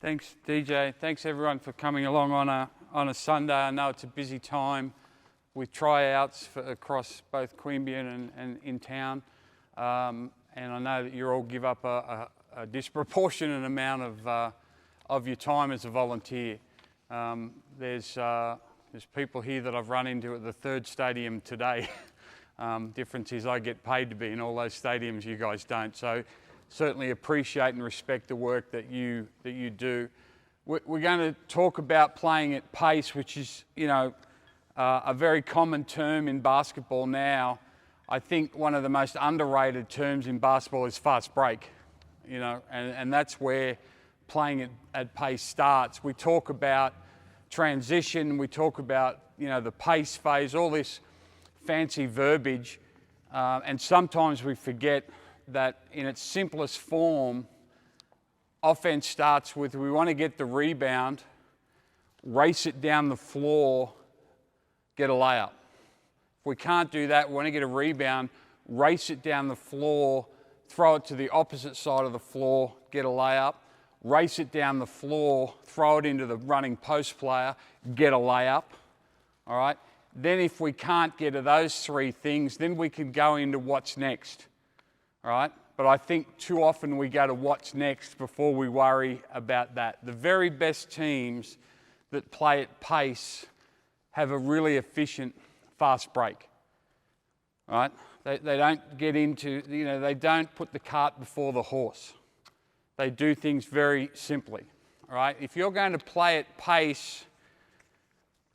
Thanks, DJ. Thanks everyone for coming along on a Sunday. I know it's a busy time with tryouts across both Queanbeyan and in town, and I know that you all give up a disproportionate amount of your time as a volunteer. There's people here that I've run into at the third stadium today. Difference is I get paid to be in all those stadiums, you guys don't. So certainly appreciate and respect the work that you do. We're going to talk about playing at pace, which is, a very common term in basketball now. I think one of the most underrated terms in basketball is fast break, and that's where playing at pace starts. We talk about transition, we talk about, the pace phase, all this fancy verbiage, and sometimes we forget that in its simplest form, offense starts with we want to get the rebound, race it down the floor, get a layup. If we can't do that, we want to get a rebound, race it down the floor, throw it to the opposite side of the floor, get a layup, race it down the floor, throw it into the running post player, get a layup, all right? Then if we can't get to those three things, then we can go into what's next, all right? But I think too often we go to what's next before we worry about that. The very best teams that play at pace have a really efficient fast break, all right? They don't get into, they don't put the cart before the horse. They do things very simply, all right? If you're going to play at pace,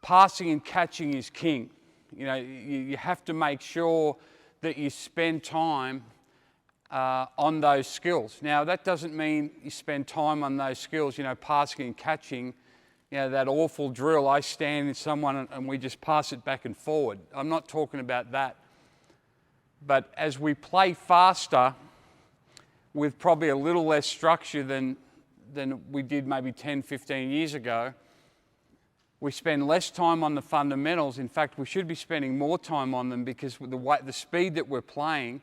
passing and catching is king. You have to make sure that you spend time on those skills. Now, that doesn't mean you spend time on those skills, passing and catching, that awful drill, I stand in someone and we just pass it back and forward. I'm not talking about that. But as we play faster, with probably a little less structure than we did maybe 10, 15 years ago, we spend less time on the fundamentals. In fact, we should be spending more time on them because with the speed that we're playing,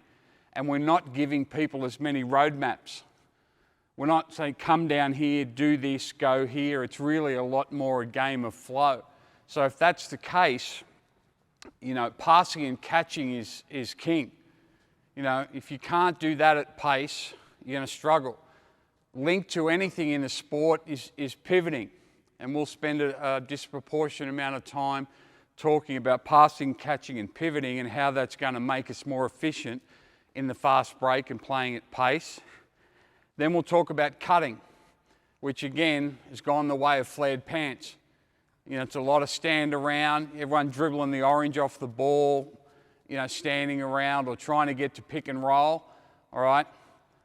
and we're not giving people as many roadmaps. We're not saying, come down here, do this, go here. It's really a lot more a game of flow. So if that's the case, passing and catching is king. If you can't do that at pace, you're going to struggle. Linked to anything in the sport is pivoting. And we'll spend a disproportionate amount of time talking about passing, catching, and pivoting and how that's going to make us more efficient in the fast break and playing at pace. Then we'll talk about cutting, which again has gone the way of flared pants. It's a lot of stand around, everyone dribbling the orange off the ball, standing around or trying to get to pick and roll, all right?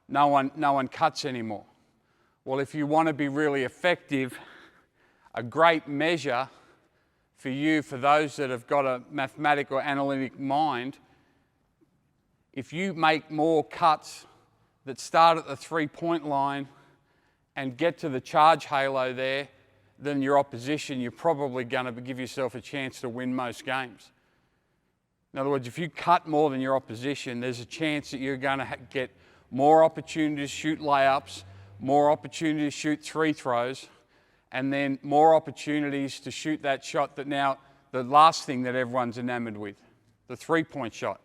No one cuts anymore. Well, if you want to be really effective, a great measure for you, for those that have got a mathematical or analytic mind, if you make more cuts that start at the three-point line and get to the charge halo there than your opposition, you're probably going to give yourself a chance to win most games. In other words, if you cut more than your opposition, there's a chance that you're going to get more opportunities to shoot layups, more opportunities to shoot free throws, and then more opportunities to shoot that shot that now, the last thing that everyone's enamored with, the three-point shot.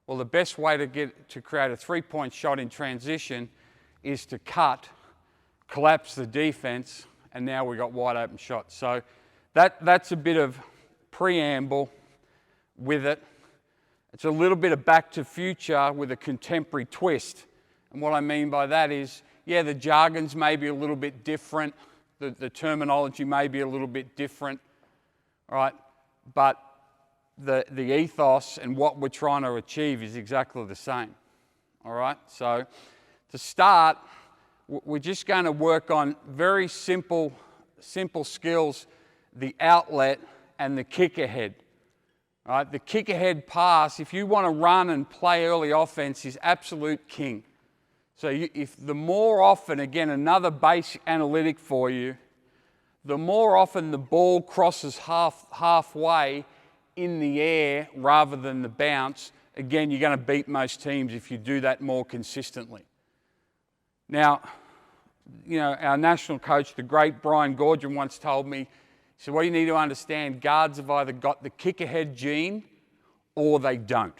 Well, the best way to create a three-point shot in transition is to cut, collapse the defense, and now we've got wide open shots. So that's a bit of preamble with it. It's a little bit of back to future with a contemporary twist. And what I mean by that is, the jargon's maybe a little bit different. The terminology may be a little bit different, all right? But the ethos and what we're trying to achieve is exactly the same, all right? So to start, we're just going to work on very simple skills, the outlet and the kick ahead, all right? The kick ahead pass, if you want to run and play early offense, is absolute king. So if the more often, again, another basic analytic for you, the more often the ball crosses halfway in the air rather than the bounce, again, you're going to beat most teams if you do that more consistently. Now, you know, our national coach, the great Brian Gordon, once told me, he said, what you need to understand, guards have either got the kick ahead gene or they don't.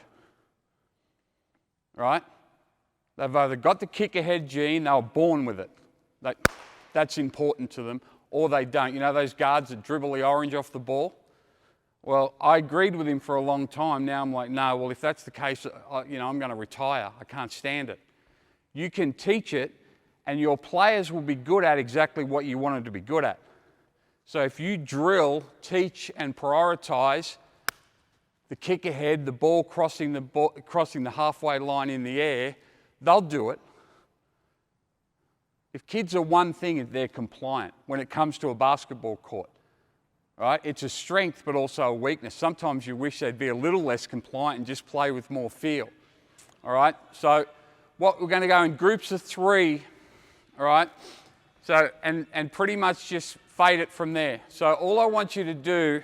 Right? They've either got the kick ahead gene, they were born with it. That's important to them, or they don't. You know those guards that dribble the orange off the ball? Well, I agreed with him for a long time. Now I'm like, no, well, if that's the case, you know, I'm going to retire. I can't stand it. You can teach it, and your players will be good at exactly what you want them to be good at. So if you drill, teach, and prioritize the kick ahead, the ball crossing the halfway line in the air, they'll do it. If kids are one thing, they're compliant when it comes to a basketball court. Right? It's a strength, but also a weakness. Sometimes you wish they'd be a little less compliant and just play with more feel. All right? So we're going to go in groups of 3. All right? So, and pretty much just fade it from there. So all I want you to do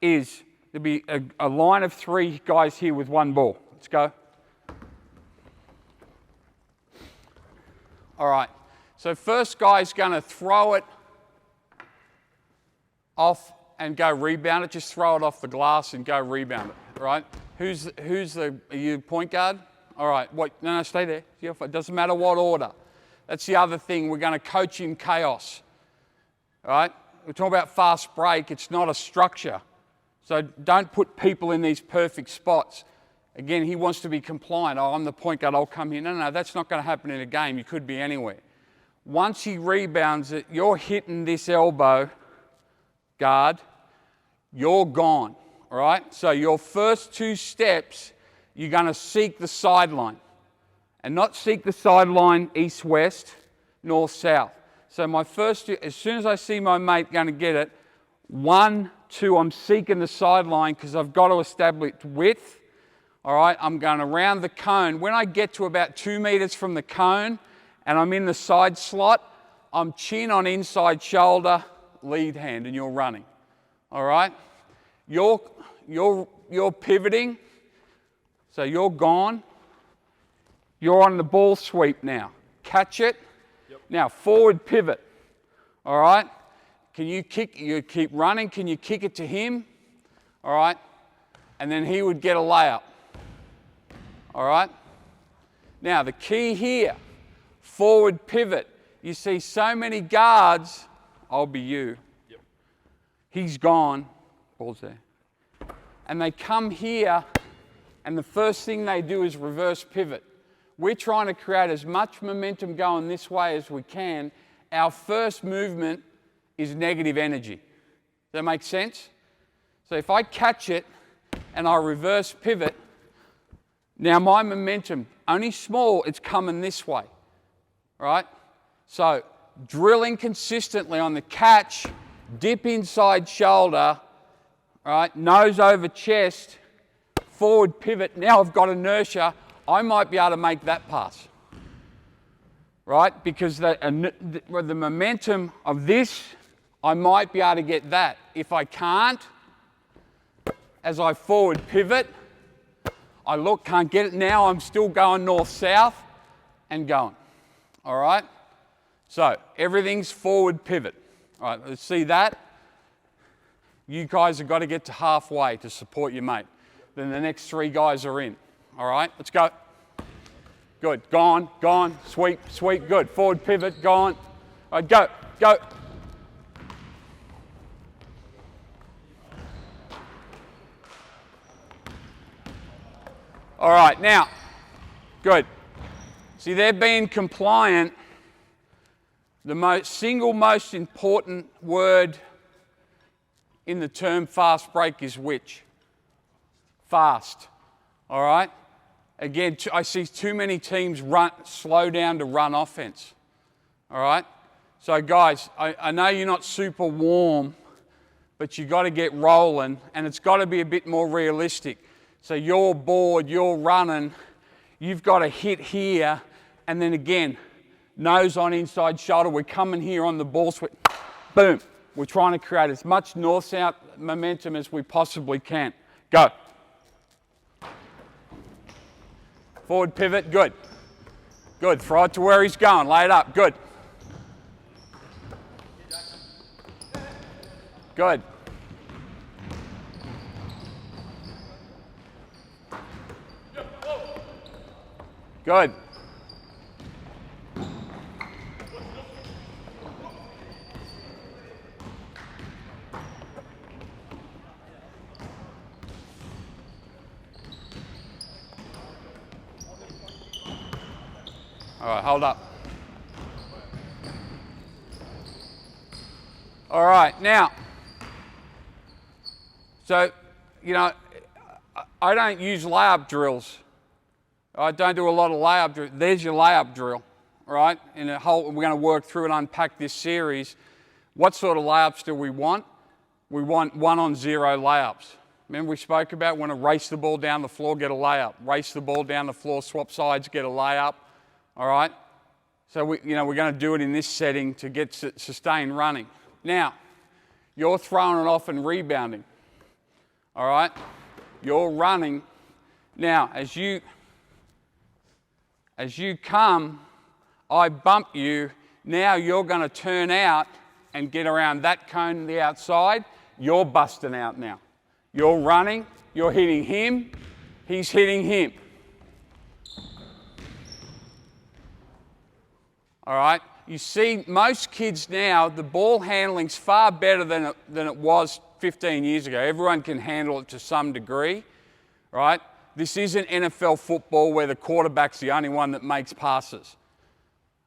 is there'll be a line of 3 guys here with 1 ball. Let's go. All right. So first guy's going to throw it off and go rebound it. Just throw it off the glass and go rebound it, right? Are you point guard? All right, no, stay there. It doesn't matter what order. That's the other thing. We're going to coach in chaos, all right? We're talking about fast break. It's not a structure. So don't put people in these perfect spots. Again, he wants to be compliant. Oh, I'm the point guard, I'll come here. No, that's not going to happen in a game. You could be anywhere. Once he rebounds it, you're hitting this elbow, guard, you're gone, all right? So your first 2 steps, you're going to seek the sideline and not seek the sideline east-west, north-south. So my first 2, as soon as I see my mate going to get it, 1, 2, I'm seeking the sideline because I've got to establish width, all right? I'm going around the cone. When I get to about 2 meters from the cone and I'm in the side slot, I'm chin on inside shoulder, lead hand, and you're running, all right? You're pivoting, so you're gone. You're on the ball sweep now. Catch it. Yep. Now forward pivot, all right? Can you kick? You keep running. Can you kick it to him? All right, and then he would get a layup. All right. Now the key here, forward pivot. You see so many guards. I'll be you. Yep. He's gone. Ball's there. And they come here, and the first thing they do is reverse pivot. We're trying to create as much momentum going this way as we can. Our first movement is negative energy. Does that make sense? So if I catch it and I reverse pivot, now my momentum, only small, it's coming this way. Right? So drilling consistently on the catch, dip inside shoulder, right, nose over chest, forward pivot. Now I've got inertia. I might be able to make that pass, right? Because the momentum of this, I might be able to get that. If I can't, as I forward pivot, I look, can't get it. Now I'm still going north-south and going, all right? So everything's forward pivot. All right, let's see that. You guys have got to get to halfway to support your mate. Then the next 3 guys are in. All right, let's go. Good, gone, sweep, good. Forward pivot, gone. All right, go. All right, now, good. See, they're being compliant. The single most important word in the term fast break is which? Fast. All right? Again, I see too many teams slow down to run offense. All right? So guys, I know you're not super warm, but you've got to get rolling, and it's got to be a bit more realistic. So you're bored, you're running, you've got to hit here, and then again, nose on inside shoulder. We're coming here on the ball sweep. Boom. We're trying to create as much north-south momentum as we possibly can. Go. Forward pivot, good. Good, throw it to where he's going, lay it up, good. Good. Good. All right, hold up. All right, now, so, you know, I don't use layup drills. I don't do a lot of layup drills. There's your layup drill, right? In a whole, we're going to work through and unpack this series. What sort of layups do we want? We want 1-on-0 layups. Remember we spoke about want to race the ball down the floor, get a layup. Race the ball down the floor, swap sides, get a layup. All right? So we're going to do it in this setting to get sustained running. Now, you're throwing it off and rebounding. All right? You're running. Now, as you come, I bump you. Now you're going to turn out and get around that cone to the outside. You're busting out now. You're running. You're hitting him. He's hitting him. All right? You see, most kids now, the ball handling's far better than it was 15 years ago. Everyone can handle it to some degree, right? This isn't NFL football where the quarterback's the only one that makes passes,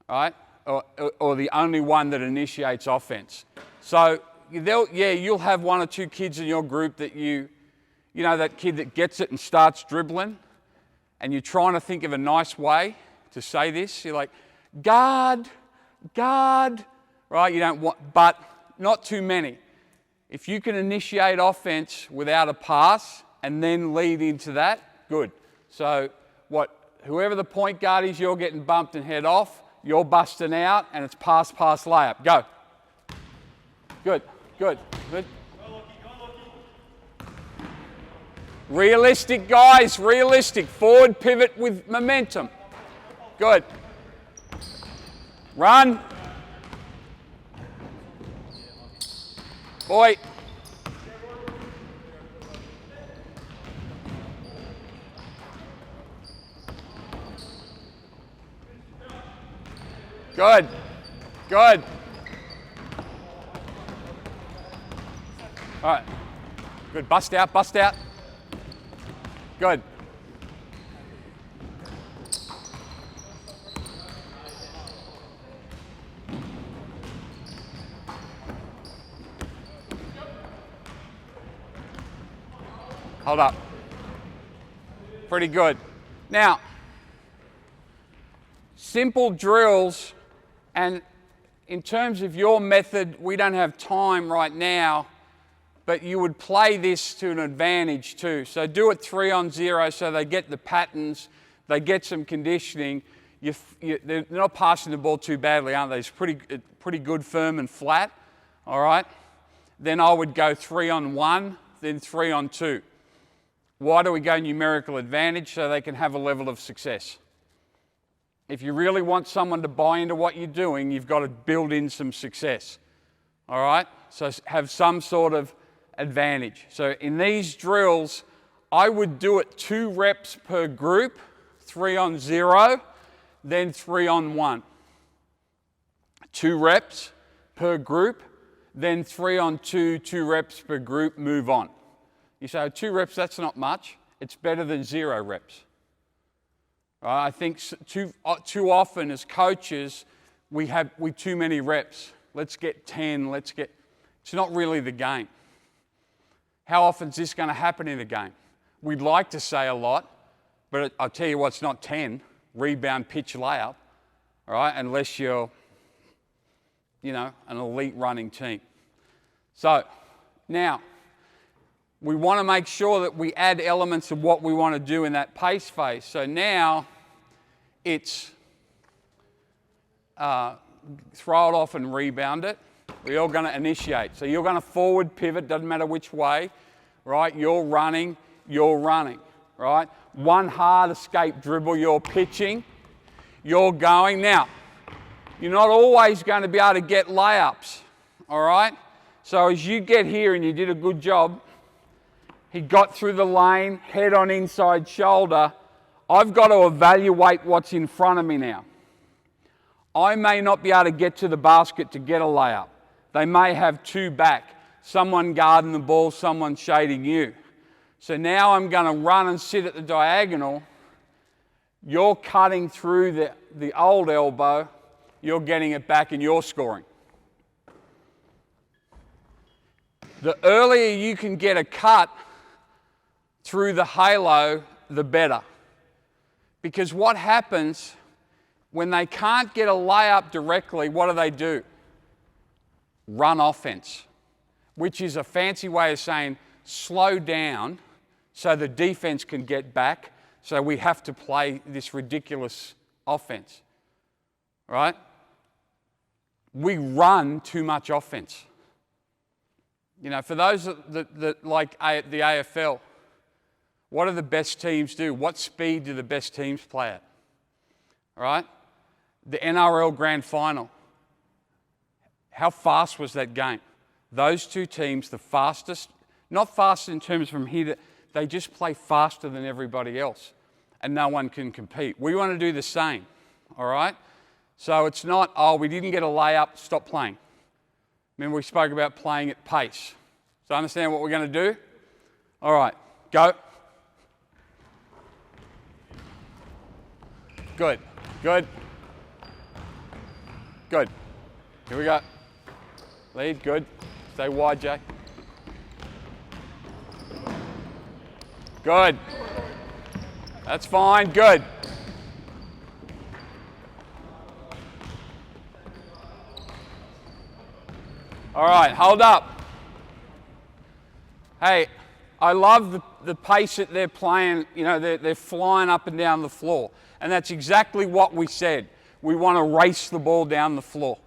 right? Or the only one that initiates offense. So, you'll have 1 or 2 kids in your group that you know, that kid that gets it and starts dribbling, and you're trying to think of a nice way to say this. You're like, guard, right? You don't want, but not too many. If you can initiate offense without a pass and then lead into that, good. So whoever the point guard is, you're getting bumped and head off, you're busting out, and it's pass, layup. Go. Good. Realistic, guys, realistic. Forward pivot with momentum. Good. Run. Boy. Good. All right. Good. Bust out. Good. Hold up. Pretty good. Now, simple drills, and in terms of your method, we don't have time right now, but you would play this to an advantage too. So do it 3-on-0 so they get the patterns, they get some conditioning. They're not passing the ball too badly, aren't they? It's pretty good, firm and flat, all right? Then I would go 3-on-1, then 3-on-2. Why do we go numerical advantage? So they can have a level of success. If you really want someone to buy into what you're doing, you've got to build in some success. All right? So have some sort of advantage. So in these drills, I would do it 2 reps per group, 3-on-0, then 3-on-1. 2 reps per group, then 3-on-2, 2 reps per group, move on. You say, 2 reps, that's not much. It's better than 0 reps. Right? I think too often as coaches, we too many reps. Let's get 10, it's not really the game. How often is this going to happen in a game? We'd like to say a lot, but I'll tell you what, it's not 10. Rebound, pitch, layup, all right? Unless you're, an elite running team. So, now, we want to make sure that we add elements of what we want to do in that pace phase. So now it's throw it off and rebound it. We're all going to initiate. So you're going to forward pivot, doesn't matter which way, right? You're running, right? One hard escape dribble, you're pitching, you're going. Now, you're not always going to be able to get layups, all right? So as you get here, and you did a good job, he got through the lane, head on inside shoulder. I've got to evaluate what's in front of me now. I may not be able to get to the basket to get a layup. They may have two back, someone guarding the ball, someone shading you. So now I'm going to run and sit at the diagonal. You're cutting through the old elbow, you're getting it back and you're scoring. The earlier you can get a cut through the halo, the better. Because what happens when they can't get a layup directly, what do? Run offense, which is a fancy way of saying slow down so the defense can get back, so we have to play this ridiculous offense, right? We run too much offense. You know, for those that like the AFL, what do the best teams do? What speed do the best teams play at? All right? The NRL Grand Final. How fast was that game? Those two teams, the fastest, not fast in terms from here, they just play faster than everybody else, and no one can compete. We want to do the same, all right? So it's not, oh, we didn't get a layup, stop playing. Remember we spoke about playing at pace. So understand what we're going to do? All right, go. Good, good, good. Here we go. Lead, good. Stay wide, Jay. Good. That's fine, good. All right, hold up. Hey, I love the pace that they're playing. You know, they're flying up and down the floor. And that's exactly what we said. We want to race the ball down the floor.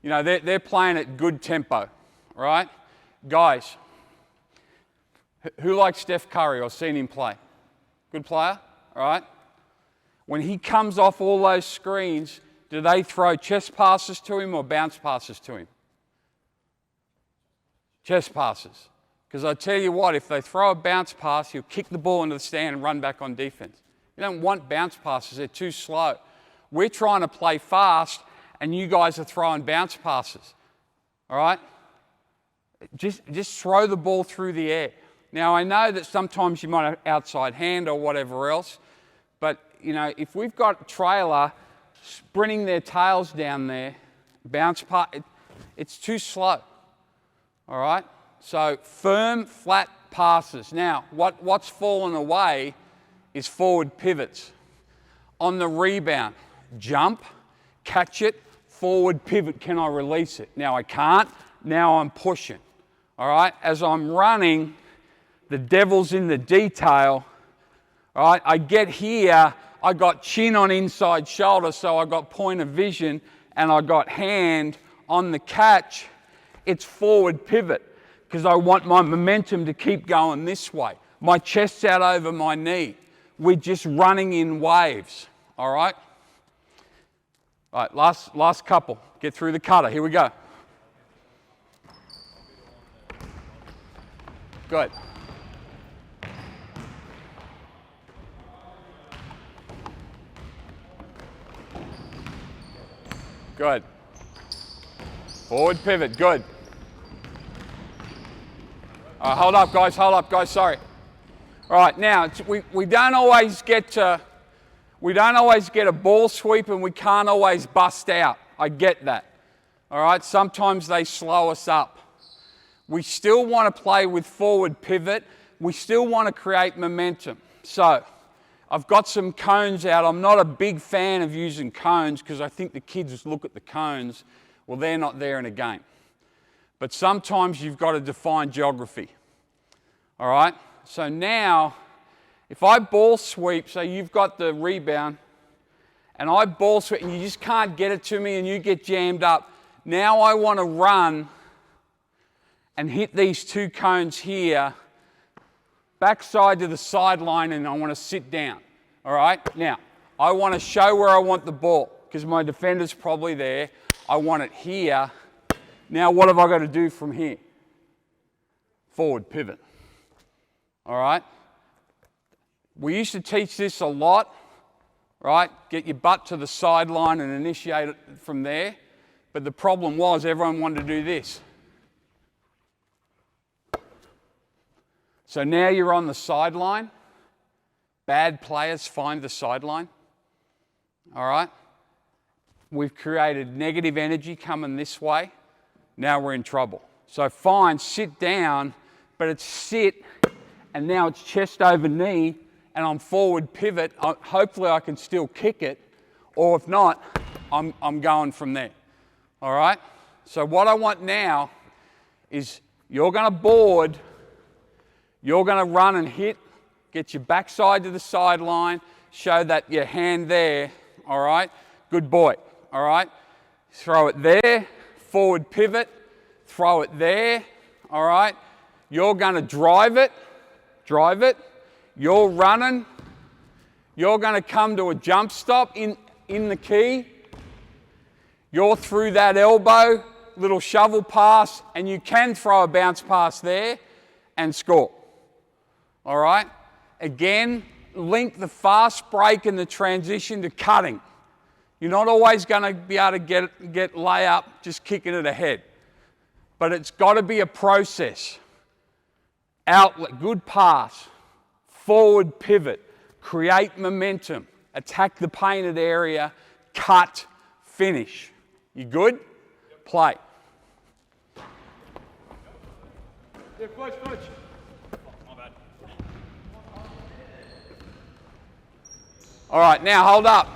You know, they're playing at good tempo, right? Guys, who likes Steph Curry or seen him play? Good player, all right? When he comes off all those screens, do they throw chest passes to him or bounce passes to him? Chest passes. Because I tell you what, if they throw a bounce pass, he'll kick the ball into the stand and run back on defense. You don't want bounce passes, they're too slow. We're trying to play fast, and you guys are throwing bounce passes, all right? Just throw the ball through the air. Now, I know that sometimes you might have outside hand or whatever else, but, you know, if we've got trailer sprinting their tails down there, bounce pass, it's too slow, all right? So firm, flat passes. Now, what's fallen away is forward pivots. On the rebound, jump, catch it, forward pivot, can I release it? Now I can't, now I'm pushing. All right, as I'm running, the devil's in the detail. All right, I get here, I got chin on inside shoulder, so I got point of vision, and I got hand on the catch. It's forward pivot, because I want my momentum to keep going this way. My chest's out over my knee. We're just running in waves, all right? All right, last couple. Get through the cutter. Here we go. Good. Good. Forward pivot, good. Hold up, guys, sorry. All right, now, we don't always get a ball sweep and we can't always bust out. I get that. All right, sometimes they slow us up. We still want to play with forward pivot. We still want to create momentum. So, I've got some cones out. I'm not a big fan of using cones because I think the kids look at the cones. Well, they're not there in a game. But sometimes you've got to define geography. All right? So now, if I ball sweep, so you've got the rebound, and I ball sweep, and you just can't get it to me, and you get jammed up. Now I want to run and hit these two cones here, backside to the sideline, and I want to sit down. All right? Now, I want to show where I want the ball, because my defender's probably there. I want it here, Now what have I got to do from here? Forward pivot. All right? We used to teach this a lot, right? Get your butt to the sideline and initiate it from there. But the problem was everyone wanted to do this. So now you're on the sideline. Bad players find the sideline. All right? We've created negative energy coming this way. Now we're in trouble. So fine, sit down, but it's sit, and now it's chest over knee, and I'm forward pivot. Hopefully I can still kick it, or if not, I'm going from there. All right? So what I want now is you're going to board, you're going to run and hit, get your backside to the sideline, show that your hand there, all right? Good boy, all right? Throw it there, forward pivot, throw it there, all right? You're going to drive it, you're running, you're going to come to a jump stop in the key, you're through that elbow, little shovel pass, and you can throw a bounce pass there and score, all right? Again, link the fast break and the transition to cutting. You're not always going to be able to get layup just kicking it ahead. But it's got to be a process. Outlet, good pass, forward pivot, create momentum, attack the painted area, cut, finish. You good? Yep. Play. Yeah, coach. All right, now hold up.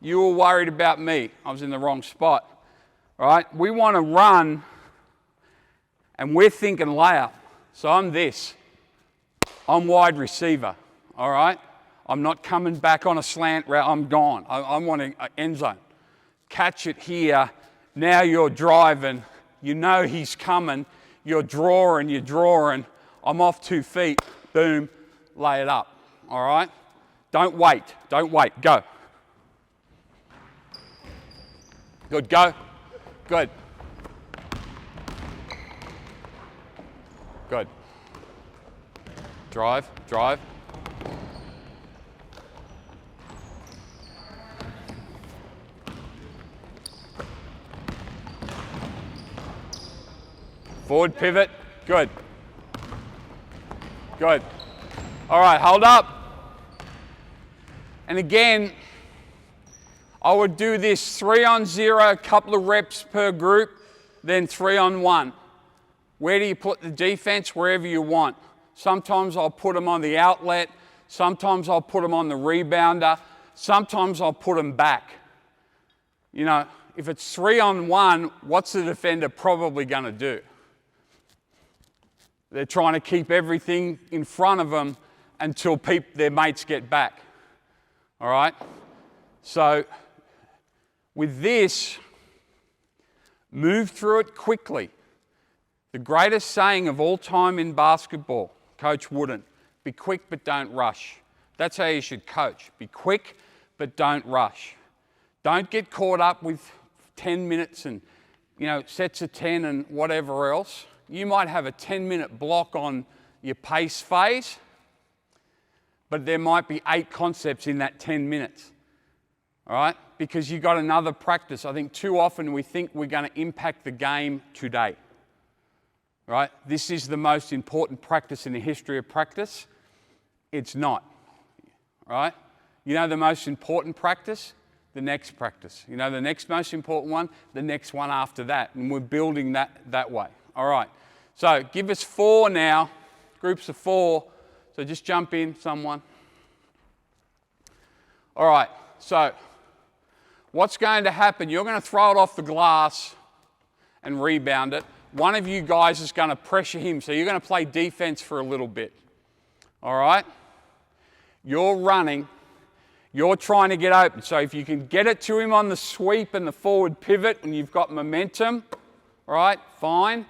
You were worried about me. I was in the wrong spot. All right, we want to run, and we're thinking layup. So I'm this. I'm wide receiver. All right? I'm not coming back on a slant route. I'm gone. I'm wanting an end zone. Catch it here. Now you're driving. You know he's coming. You're drawing. I'm off 2 feet. Boom. Lay it up. All right? Don't wait. Go. Good, go. Good. Good. Drive. Forward pivot. Good. All right, hold up. And again, I would do this 3 on 0, a couple of reps per group, then 3 on 1. Where do you put the defense? Wherever you want. Sometimes I'll put them on the outlet. Sometimes I'll put them on the rebounder. Sometimes I'll put them back. You know, if it's 3 on 1, what's the defender probably going to do? They're trying to keep everything in front of them until their mates get back. All right? So with this, move through it quickly. The greatest saying of all time in basketball, Coach Wooden, be quick but don't rush. That's how you should coach. Be quick but don't rush. Don't get caught up with 10 minutes and, sets of 10 and whatever else. You might have a 10-minute block on your pace phase, but there might be 8 concepts in that 10 minutes. All right? Because you've got another practice. I think too often we think we're going to impact the game today. Right? This is the most important practice in the history of practice. It's not. Right? You know the most important practice? The next practice. You know the next most important one? The next one after that. And we're building that way. All right. So give us 4 now. Groups of 4. So just jump in, someone. All right. So what's going to happen? You're going to throw it off the glass and rebound it. One of you guys is going to pressure him. So you're going to play defense for a little bit. All right? You're running. You're trying to get open. So if you can get it to him on the sweep and the forward pivot and you've got momentum, all right, fine.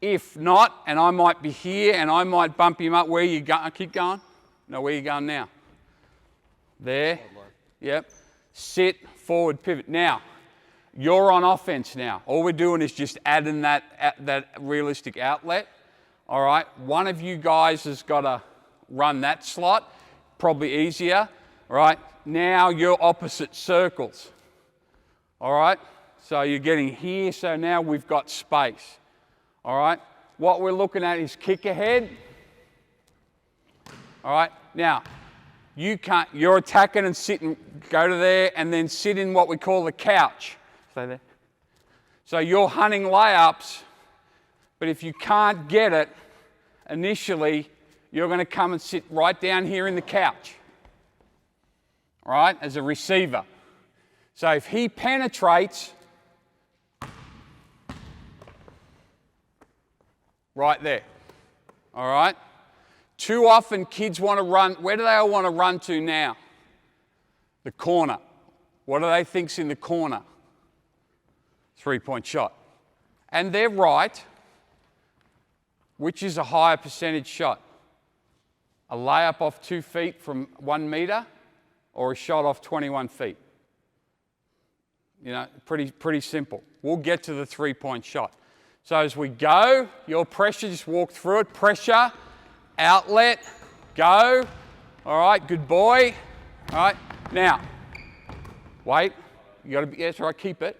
If not, and I might be here and I might bump him up, where you going? Keep going. No, where you going now? There. Yep. Sit, forward pivot. Now, You're on offense now. All we're doing is just adding that realistic outlet. All right, one of you guys has got to run that slot, probably easier. All right, now you're opposite circles. All right, so you're getting here, so now we've got space. All right, what we're looking at is kick ahead. All right, now you're attacking and sitting, go to there and then sit in what we call the couch. Stay there. So you're hunting layups, but if you can't get it initially, you're going to come and sit right down here in the couch, all right, as a receiver. So if he penetrates, right there, all right? Too often kids want to run, where do they all want to run to now? The corner. What do they think's in the corner? 3-point shot. And they're right. Which is a higher percentage shot? A layup off 2 feet from 1 meter or a shot off 21 feet? You know, pretty simple. We'll get to the 3-point shot. So as we go, your pressure, just walk through it. Pressure, outlet, go. All right, good boy. All right, now, wait. You got to be, that's right, keep it.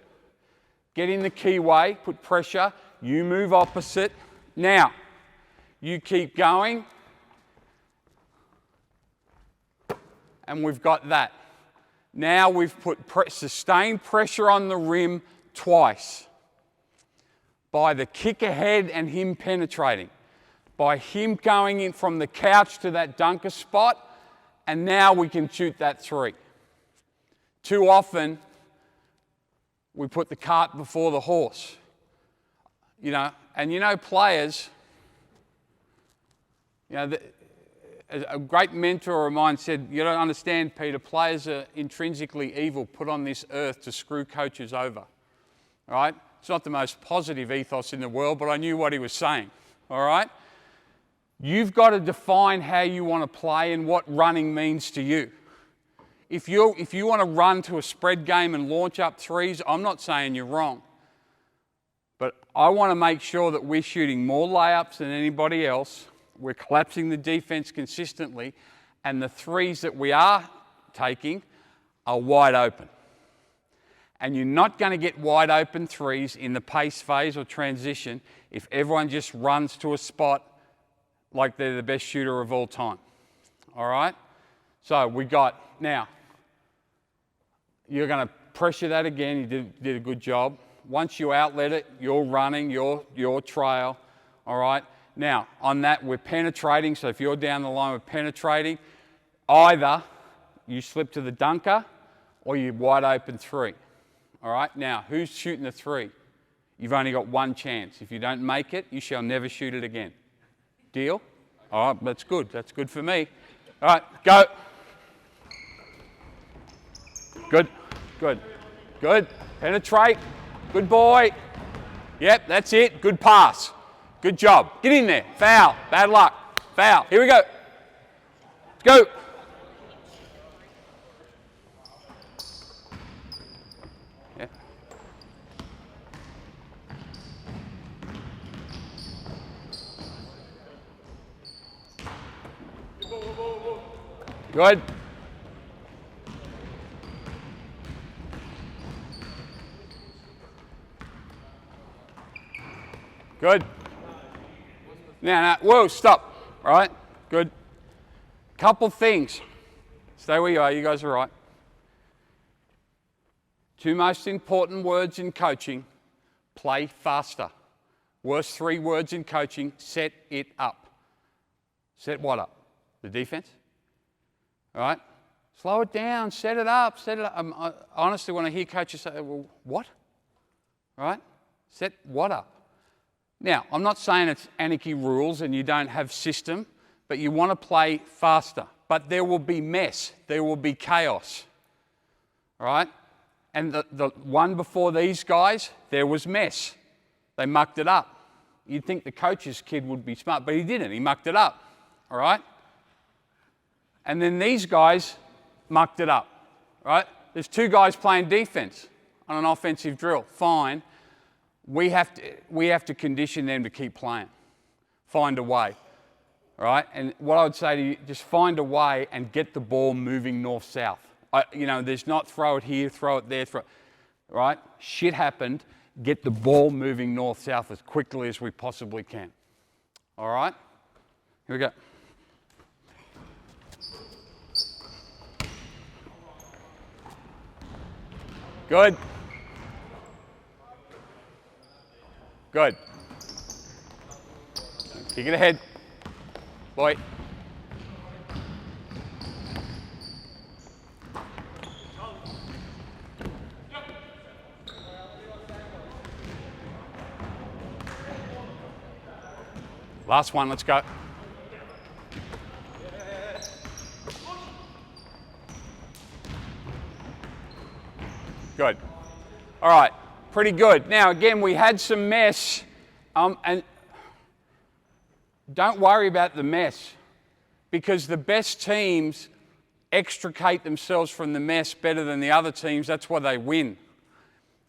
Get in the keyway, put pressure. You move opposite. Now, you keep going. And we've got that. Now we've put sustained pressure on the rim twice. By the kick ahead and him penetrating. By him going in from the couch to that dunker spot, and now we can shoot that 3. Too often, we put the cart before the horse. You know, and you know players, you know, a great mentor of mine said, you don't understand, Peter, players are intrinsically evil, put on this earth to screw coaches over, all right? It's not the most positive ethos in the world, but I knew what he was saying, all right? You've got to define how you want to play and what running means to you. If you want to run to a spread game and launch up 3s, I'm not saying you're wrong. But I want to make sure that we're shooting more layups than anybody else. We're collapsing the defense consistently, and the 3s that we are taking are wide open. And you're not going to get wide open 3s in the pace phase or transition if everyone just runs to a spot like they're the best shooter of all time. All right? So we got, now, you're going to pressure that again. You did a good job. Once you outlet it, you're running, your trail. All right? Now, on that, we're penetrating. So if you're down the line, we're penetrating. Either you slip to the dunker or you wide open 3. All right? Now, who's shooting the 3? You've only got one chance. If you don't make it, you shall never shoot it again. Deal? All right, that's good. That's good for me. All right, go. Good, good, good. Penetrate. Good boy. Yep, that's it. Good pass. Good job. Get in there. Foul. Bad luck. Foul. Here we go. Let's go. Yeah. Good. Good. Now, whoa, stop. All right, good. Couple things. Stay where you are, you guys are right. 2 most important words in coaching: play faster. Worst 3 words in coaching: set it up. Set what up? The defense? All right? Slow it down, set it up, set it up. I honestly, when I hear coaches say, well, what? All right? Set what up? Now, I'm not saying it's anarchy rules and you don't have system, but you want to play faster. But there will be mess. There will be chaos. All right? And the one before these guys, there was mess. They mucked it up. You'd think the coach's kid would be smart, but he didn't. He mucked it up. All right? And then these guys mucked it up. All right? There's 2 guys playing defense. on an offensive drill, fine. We have to condition them to keep playing. Find a way, all right? And what I would say to you, just find a way and get the ball moving north-south. You know, there's not throw it here, throw it there, right? Shit happened. Get the ball moving north-south as quickly as we possibly can. All right? Here we go. Good. Good. Kick it ahead. Boy. Last one, let's go. Good. All right, pretty good. Now, again, we had some mess, and don't worry about the mess, because the best teams extricate themselves from the mess better than the other teams. That's why they win.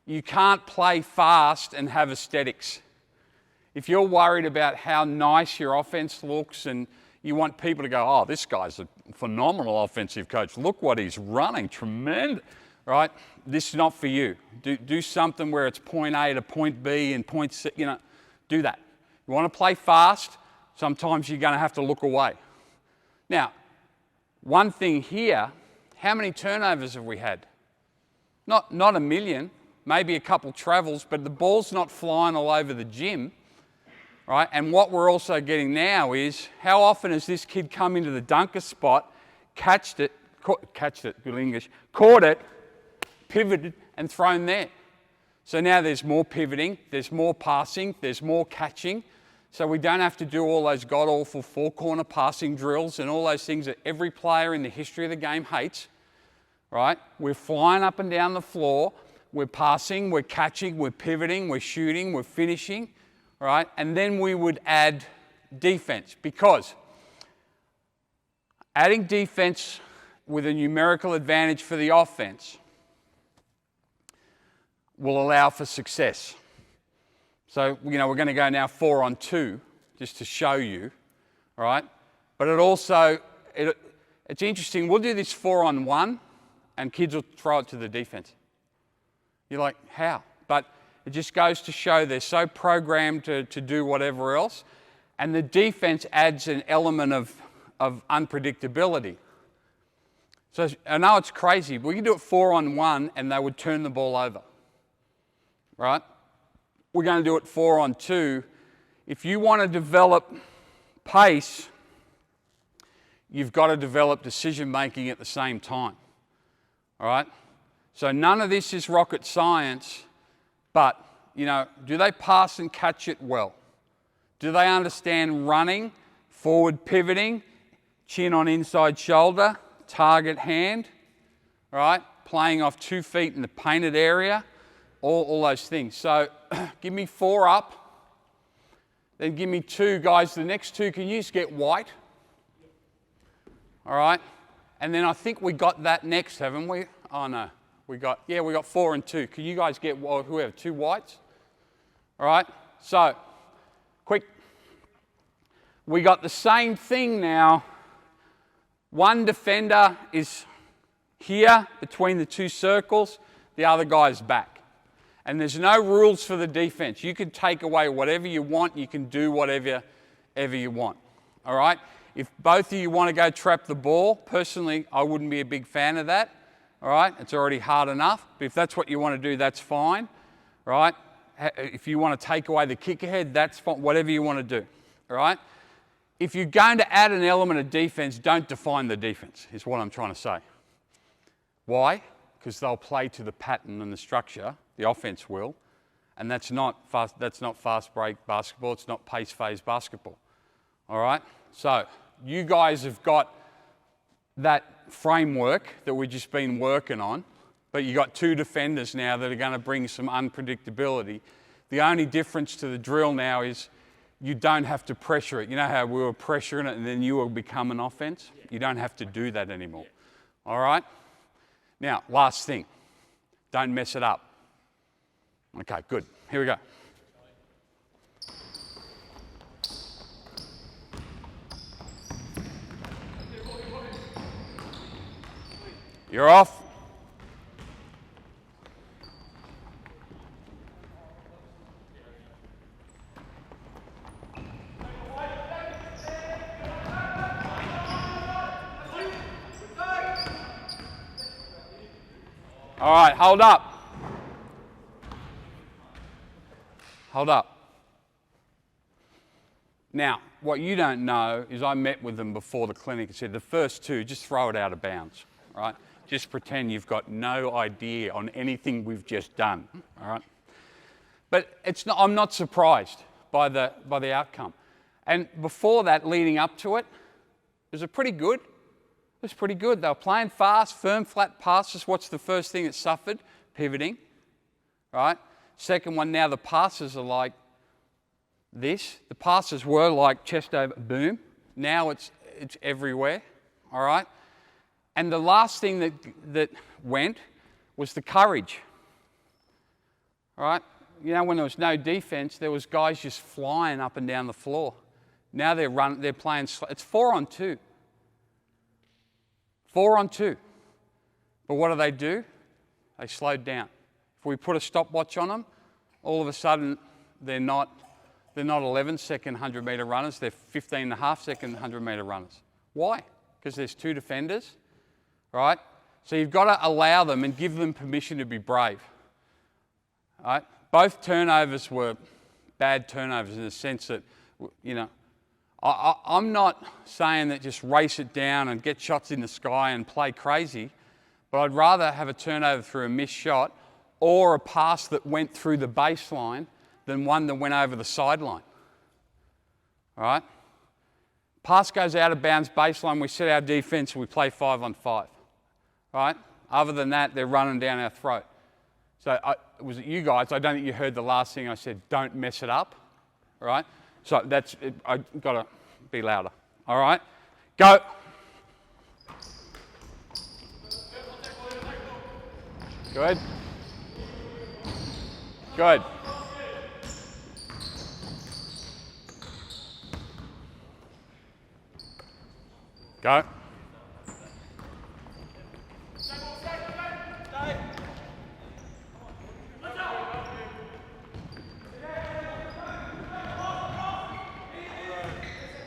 You can't play fast and have aesthetics. If you're worried about how nice your offense looks and you want people to go, oh, this guy's a phenomenal offensive coach. Look what he's running, tremendous, right? This is not for you. Do something where it's point A to point B and point C, you know, do that. You want to play fast, sometimes you're going to have to look away. Now, one thing here, how many turnovers have we had? Not a million, maybe a couple travels, but the ball's not flying all over the gym. Right? And what we're also getting now is, how often has this kid come into the dunker spot, catched it, good English, caught it, pivoted and thrown there. So now there's more pivoting, there's more passing, there's more catching. So we don't have to do all those god-awful four-corner passing drills and all those things that every player in the history of the game hates. Right? We're flying up and down the floor, we're passing, we're catching, we're pivoting, we're shooting, we're finishing. Right? And then we would add defense, because adding defense with a numerical advantage for the offense will allow for success. So, you know, we're going to go now 4-on-2 just to show you, right? But it also, it's interesting, we'll do this 4-on-1 and kids will throw it to the defense. You're like, how? But it just goes to show they're so programmed to do whatever else. And the defense adds an element of unpredictability. So I know it's crazy, but we can do it 4-on-1 and they would turn the ball over. Right? We're going to do it 4-on-2. If you want to develop pace, you've got to develop decision making at the same time. All right? So none of this is rocket science. But, you know, do they pass and catch it well? Do they understand running, forward pivoting, chin on inside shoulder, target hand, right? Playing off 2 feet in the painted area, all those things. So give me 4 up, then give me 2. Guys, the next 2, can you just get white? All right? And then I think we got that next, haven't we? Oh, no. We got 4 and 2. Can you guys get, whoever, 2 whites? All right, so, quick. We got the same thing now. One defender is here between the 2 circles, the other guy's back. And there's no rules for the defense. You can take away whatever you want, you can do whatever you want. All right? If both of you want to go trap the ball, personally, I wouldn't be a big fan of that. All right, it's already hard enough. But if that's what you want to do, that's fine. Right? If you want to take away the kick ahead, that's fine. Whatever you want to do. All right? If you're going to add an element of defense, don't define the defense, is what I'm trying to say. Why? Because they'll play to the pattern and the structure. The offense will. And that's not fast break basketball. It's not pace phase basketball. All right? So you guys have got that framework that we've just been working on, but you've got 2 defenders now that are going to bring some unpredictability. The only difference to the drill now is you don't have to pressure it. You know how we were pressuring it and then you will become an offense? You don't have to do that anymore. All right? Now, last thing. Don't mess it up. Okay, good. Here we go. You're off. All right, hold up. Hold up. Now, what you don't know is I met with them before the clinic and said the first two, just throw it out of bounds, right? Just pretend you've got no idea on anything we've just done, all right? But I'm not surprised by the outcome. And before that, leading up to it, was it pretty good? It was pretty good. They were playing fast, firm, flat passes. What's the first thing that suffered? Pivoting, right? Second one, now the passes are like this. The passes were like chest over, boom. Now it's everywhere, all right? And the last thing that went was the courage, all right? You know, when there was no defense, there was guys just flying up and down the floor. Now they're playing, it's 4-on-2. 4-on-2. But what do? They slowed down. If we put a stopwatch on them, all of a sudden they're not 11-second 100-metre runners, they're 15.5-second 100-metre runners. Why? Because there's two defenders, right? So you've got to allow them and give them permission to be brave, right? Both turnovers were bad turnovers in the sense that, you know, I'm not saying that just race it down and get shots in the sky and play crazy, but I'd rather have a turnover through a missed shot or a pass that went through the baseline than one that went over the sideline. All right? Pass goes out of bounds, baseline, we set our defence, we play 5-on-5. Right? Other than that, they're running down our throat. So was it you guys? I don't think you heard the last thing I said, don't mess it up. All right? So that's it. I've got to be louder. All right? Go. Good. Good. Go.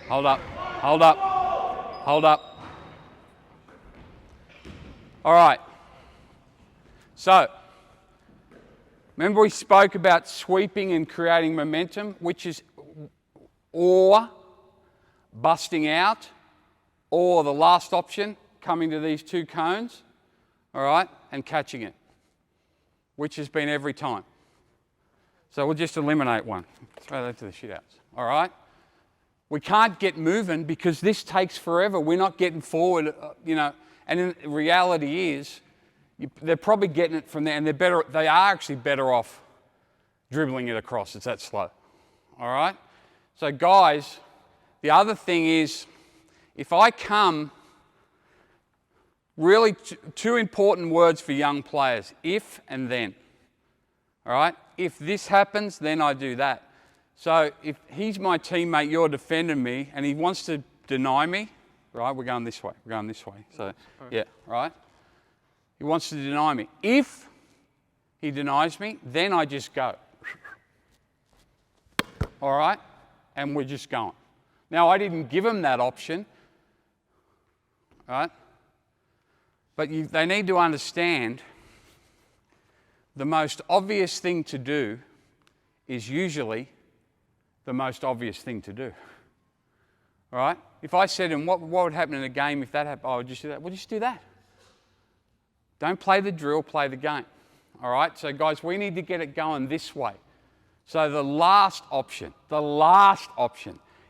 Hold up, hold up, hold up. All right. So, remember we spoke about sweeping and creating momentum, which is or busting out, or the last option, coming to these two cones, all right, and catching it, which has been every time. So we'll just eliminate one. Throw that to the shitouts, all right? We can't get moving because this takes forever. We're not getting forward, you know, and in reality is they're probably getting it from there, and they are actually better off dribbling it across. It's that slow, all right? So guys, the other thing is, if I come, really two important words for young players, if and then, all right? If this happens, then I do that. So if he's my teammate, you're defending me, and he wants to deny me, right? We're going this way. We're going this way. So, yeah, right? He wants to deny me. If he denies me, then I just go. All right? And we're just going. Now, I didn't give him that option, right? But they need to understand the most obvious thing to do is usually the most obvious thing to do. All right? If I said to him, what would happen in a game if that happened? Oh, I would just do that. Well, just do that. Don't play the drill, play the game. All right? So, guys, we need to get it going this way. So the last option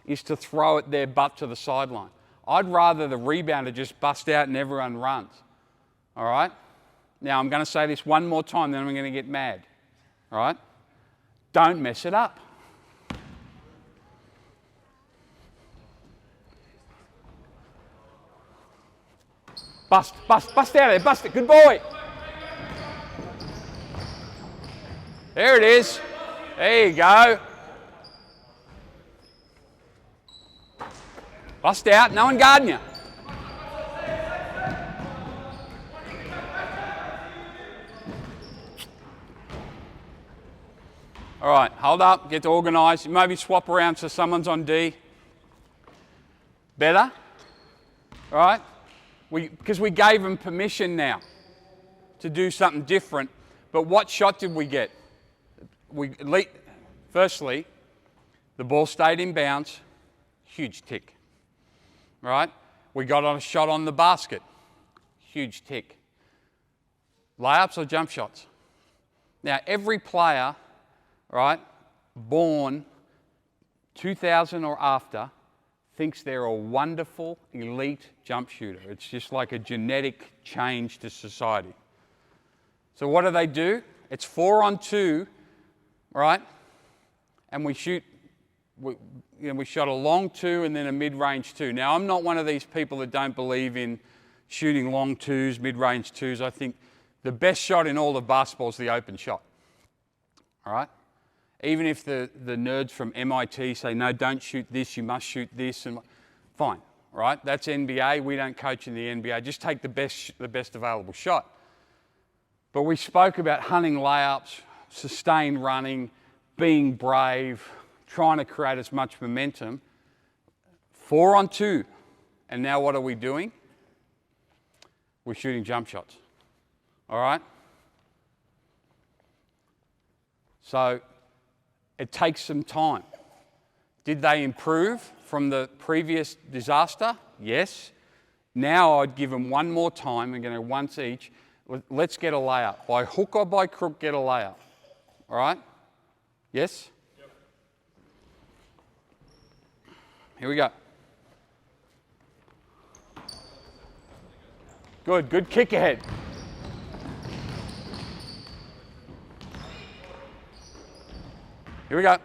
is to throw it their butt to the sideline. I'd rather the rebounder just bust out and everyone runs. All right? Now, I'm going to say this one more time, then I'm going to get mad. All right? Don't mess it up. Bust out of there, bust it, good boy. There it is. There you go. Bust out, no one guarding you. All right, hold up, get organised. Maybe swap around so someone's on D. Better, all right? Because we gave them permission now to do something different. But what shot did we get? Firstly, the ball stayed in bounds, huge tick, right? We got on a shot on the basket, huge tick. Layups or jump shots? Now, every player, right, born 2000 or after, thinks they're a wonderful, elite jump shooter. It's just like a genetic change to society. So what do? It's 4-on-2, right? And we shot a long 2 and then a mid-range 2. Now, I'm not one of these people that don't believe in shooting long 2s, mid-range 2s. I think the best shot in all of basketball is the open shot, all right? Even if the nerds from MIT say, no, don't shoot this, you must shoot this, and fine, right? That's NBA. We don't coach in the NBA. Just take the best available shot. But we spoke about hunting layups, sustained running, being brave, trying to create as much momentum. 4-on-2. And now what are we doing? We're shooting jump shots. All right? So it takes some time. Did they improve from the previous disaster? Yes. Now I'd give them one more time. I'm going to once each. Let's get a layup. By hook or by crook, get a layup. All right? Yes? Yep. Here we go. Good kick ahead. Here we go.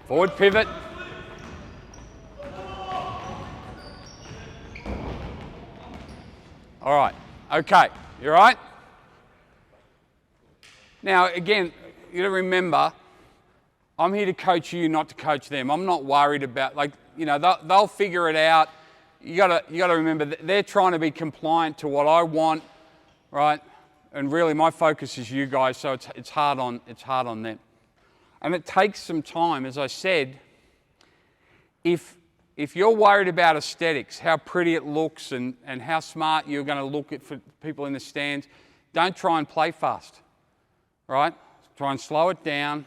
Forward pivot. All right, okay, you all right? Now, again, you gotta remember, I'm here to coach you, not to coach them. I'm not worried about, they'll figure it out. You gotta remember, they're trying to be compliant to what I want, right? And really, my focus is you guys, so it's hard on them. And it takes some time, as I said. If you're worried about aesthetics, how pretty it looks and how smart you're going to look at for people in the stands, don't try and play fast, right? Try and slow it down,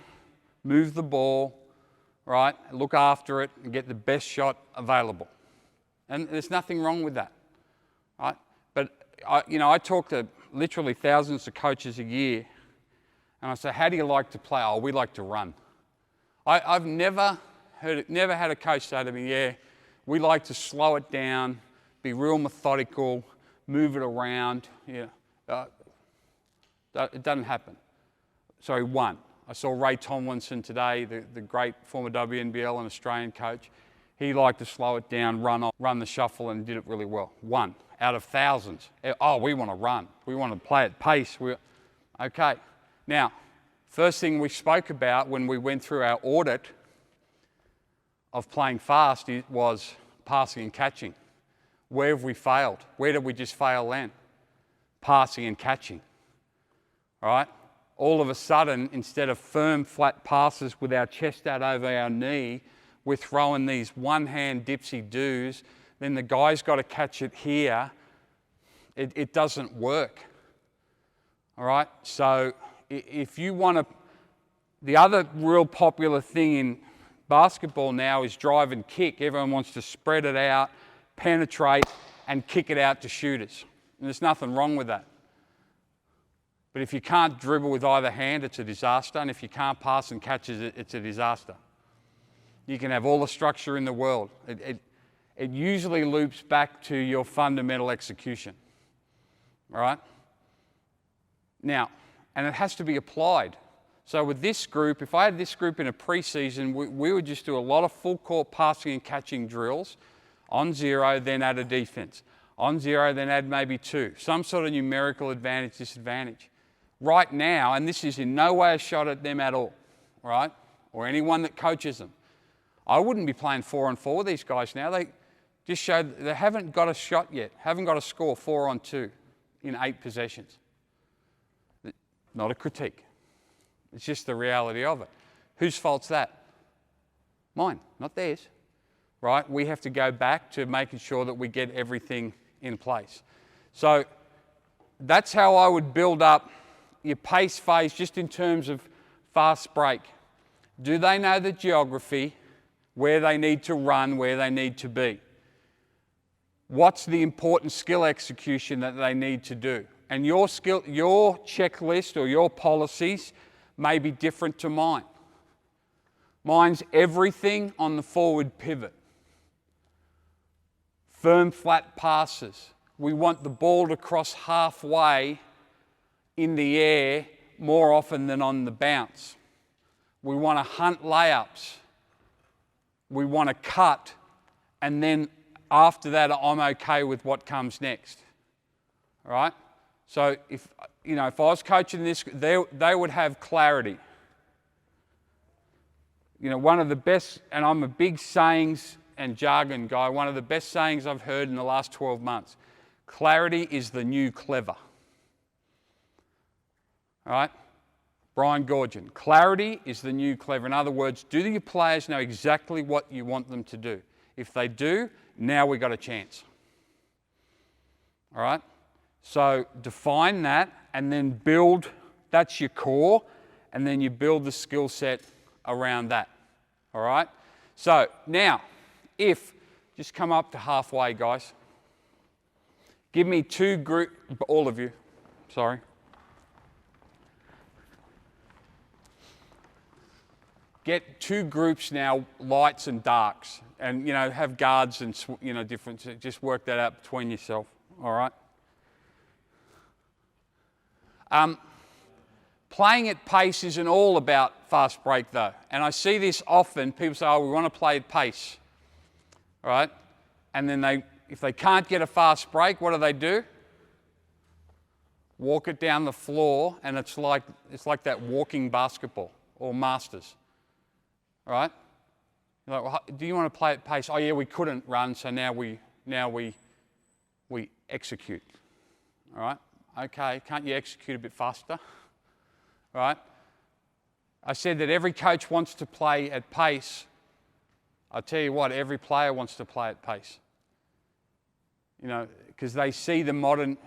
move the ball, right? Look after it and get the best shot available. And there's nothing wrong with that, right? But, I talk to literally thousands of coaches a year, and I say, how do you like to play? Oh, we like to run. I've never had a coach say to me, yeah, we like to slow it down, be real methodical, move it around. It doesn't happen. Sorry, one. I saw Ray Tomlinson today, the great former WNBL and Australian coach. He liked to slow it down, run the shuffle, and did it really well. One out of thousands. Oh, we want to run. We want to play at pace. Okay. Now, first thing we spoke about when we went through our audit of playing fast was passing and catching. Where have we failed? Where did we just fail then? Passing and catching. All right? All of a sudden, instead of firm, flat passes with our chest out over our knee, we're throwing these one-hand dipsy-doos. Then the guy's got to catch it here. It doesn't work. All right? So if you want to... The other real popular thing in basketball now is drive and kick. Everyone wants to spread it out, penetrate, and kick it out to shooters. And there's nothing wrong with that. But if you can't dribble with either hand, it's a disaster. And if you can't pass and catch it, it's a disaster. You can have all the structure in the world. It usually loops back to your fundamental execution. All right? Now, and it has to be applied. So with this group, if I had this group in a preseason, we would just do a lot of full court passing and catching drills. On 0, then add a defense. On 0, then add maybe 2. Some sort of numerical advantage, disadvantage. right now, and this is in no way a shot at them at all, right? Or anyone that coaches them. I wouldn't be playing 4-on-4 with these guys now. They just showed they haven't got a shot yet, haven't got a score 4-on-2 in 8 possessions. Not a critique. It's just the reality of it. Whose fault's that? Mine, not theirs, right? We have to go back to making sure that we get everything in place. So that's how I would build up your pace phase just in terms of fast break. Do they know the geography, where they need to run, where they need to be? What's the important skill execution that they need to do? And your checklist or your policies may be different to mine. Mine's everything on the forward pivot. Firm, flat passes. We want the ball to cross halfway in the air more often than on the bounce. We want to hunt layups. We want to cut, and then after that, I'm okay with what comes next. All right? So if I was coaching this, they would have clarity. One of the best, and I'm a big sayings and jargon guy, one of the best sayings I've heard in the last 12 months. Clarity is the new clever. All right? Brian Gorgian. Clarity is the new clever. In other words, do your players know exactly what you want them to do? If they do, now we've got a chance. All right? So define that and then build, that's your core, and then you build the skill set around that. All right? So now, just come up to halfway, guys. Give me 2 groups, all of you, sorry. Get 2 groups now, lights and darks, and have guards and different. Just work that out between yourself. All right. Playing at pace isn't all about fast break though, and I see this often. People say, "Oh, we want to play at pace," all right? And then if they can't get a fast break, what do? Walk it down the floor, and it's like that walking basketball or masters. All right? You're like, well, do you want to play at pace? Oh yeah, we couldn't run, so now we execute. All right? Okay, can't you execute a bit faster? All right? I said that every coach wants to play at pace. I'll tell you what, every player wants to play at pace. Because they see the modern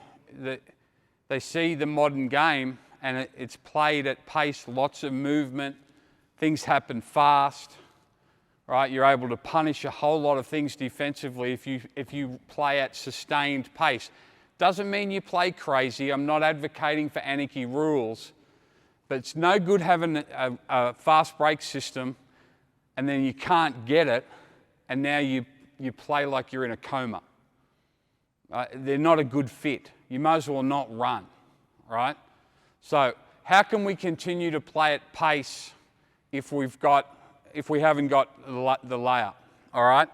game, and it's played at pace, lots of movement. Things happen fast, right? You're able to punish a whole lot of things defensively if you play at sustained pace. Doesn't mean you play crazy. I'm not advocating for anarchy rules, but it's no good having a fast break system and then you can't get it, and now you play like you're in a coma. They're not a good fit. You might as well not run, right? So how can we continue to play at pace if we haven't got the layup? All right,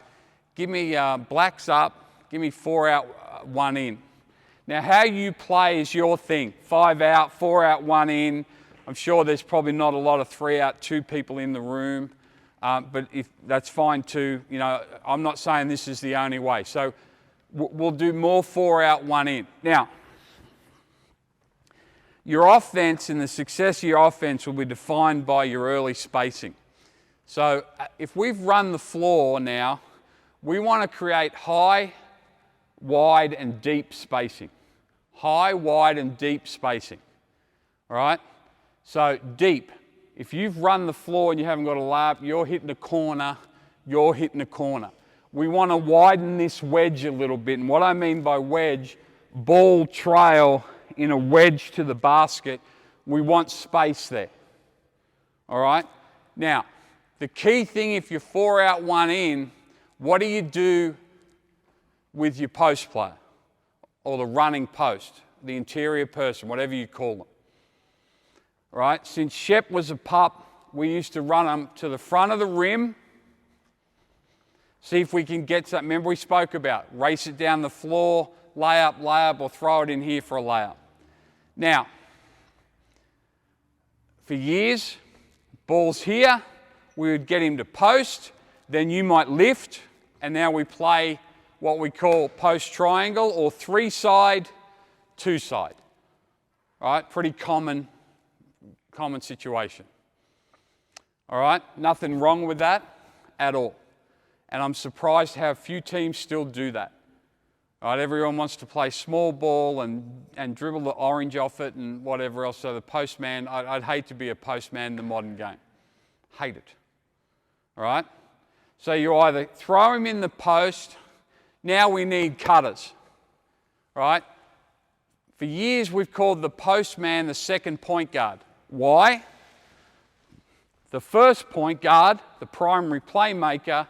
give me blacks up, give me 4 out, 1 in. Now how you play is your thing. 5 out, 4 out, 1 in. I'm sure there's probably not a lot of 3 out, 2 people in the room, but if that's fine too. I'm not saying this is the only way. So we'll do more 4 out, 1 in. Now, your offense and the success of your offense will be defined by your early spacing. So if we've run the floor now, we want to create high, wide, and deep spacing. High, wide, and deep spacing. All right? So deep. If you've run the floor and you haven't got a layup, you're hitting a corner, you're hitting a corner. We want to widen this wedge a little bit. And what I mean by wedge, ball trail in a wedge to the basket, we want space there. All right? Now, the key thing, if you're 4 out, 1 in, what do you do with your post player? Or the running post, the interior person, whatever you call them. All right? Since Shep was a pup, we used to run them to the front of the rim. See if we can get something. Remember we spoke about race it down the floor, layup, or throw it in here for a layup. Now, for years. Ball's here, we would get him to post, then you might lift, and now we play what we call post triangle or 3-side, 2-side. Right? Pretty common situation. All right? Nothing wrong with that at all. And I'm surprised how few teams still do that. All right? Everyone wants to play small ball and dribble the orange off it and whatever else. So the postman, I'd hate to be a postman in the modern game. Hate it. All right? So you either throw him in the post. Now we need cutters. Right? For years we've called the postman the second point guard. Why? The first point guard, the primary playmaker,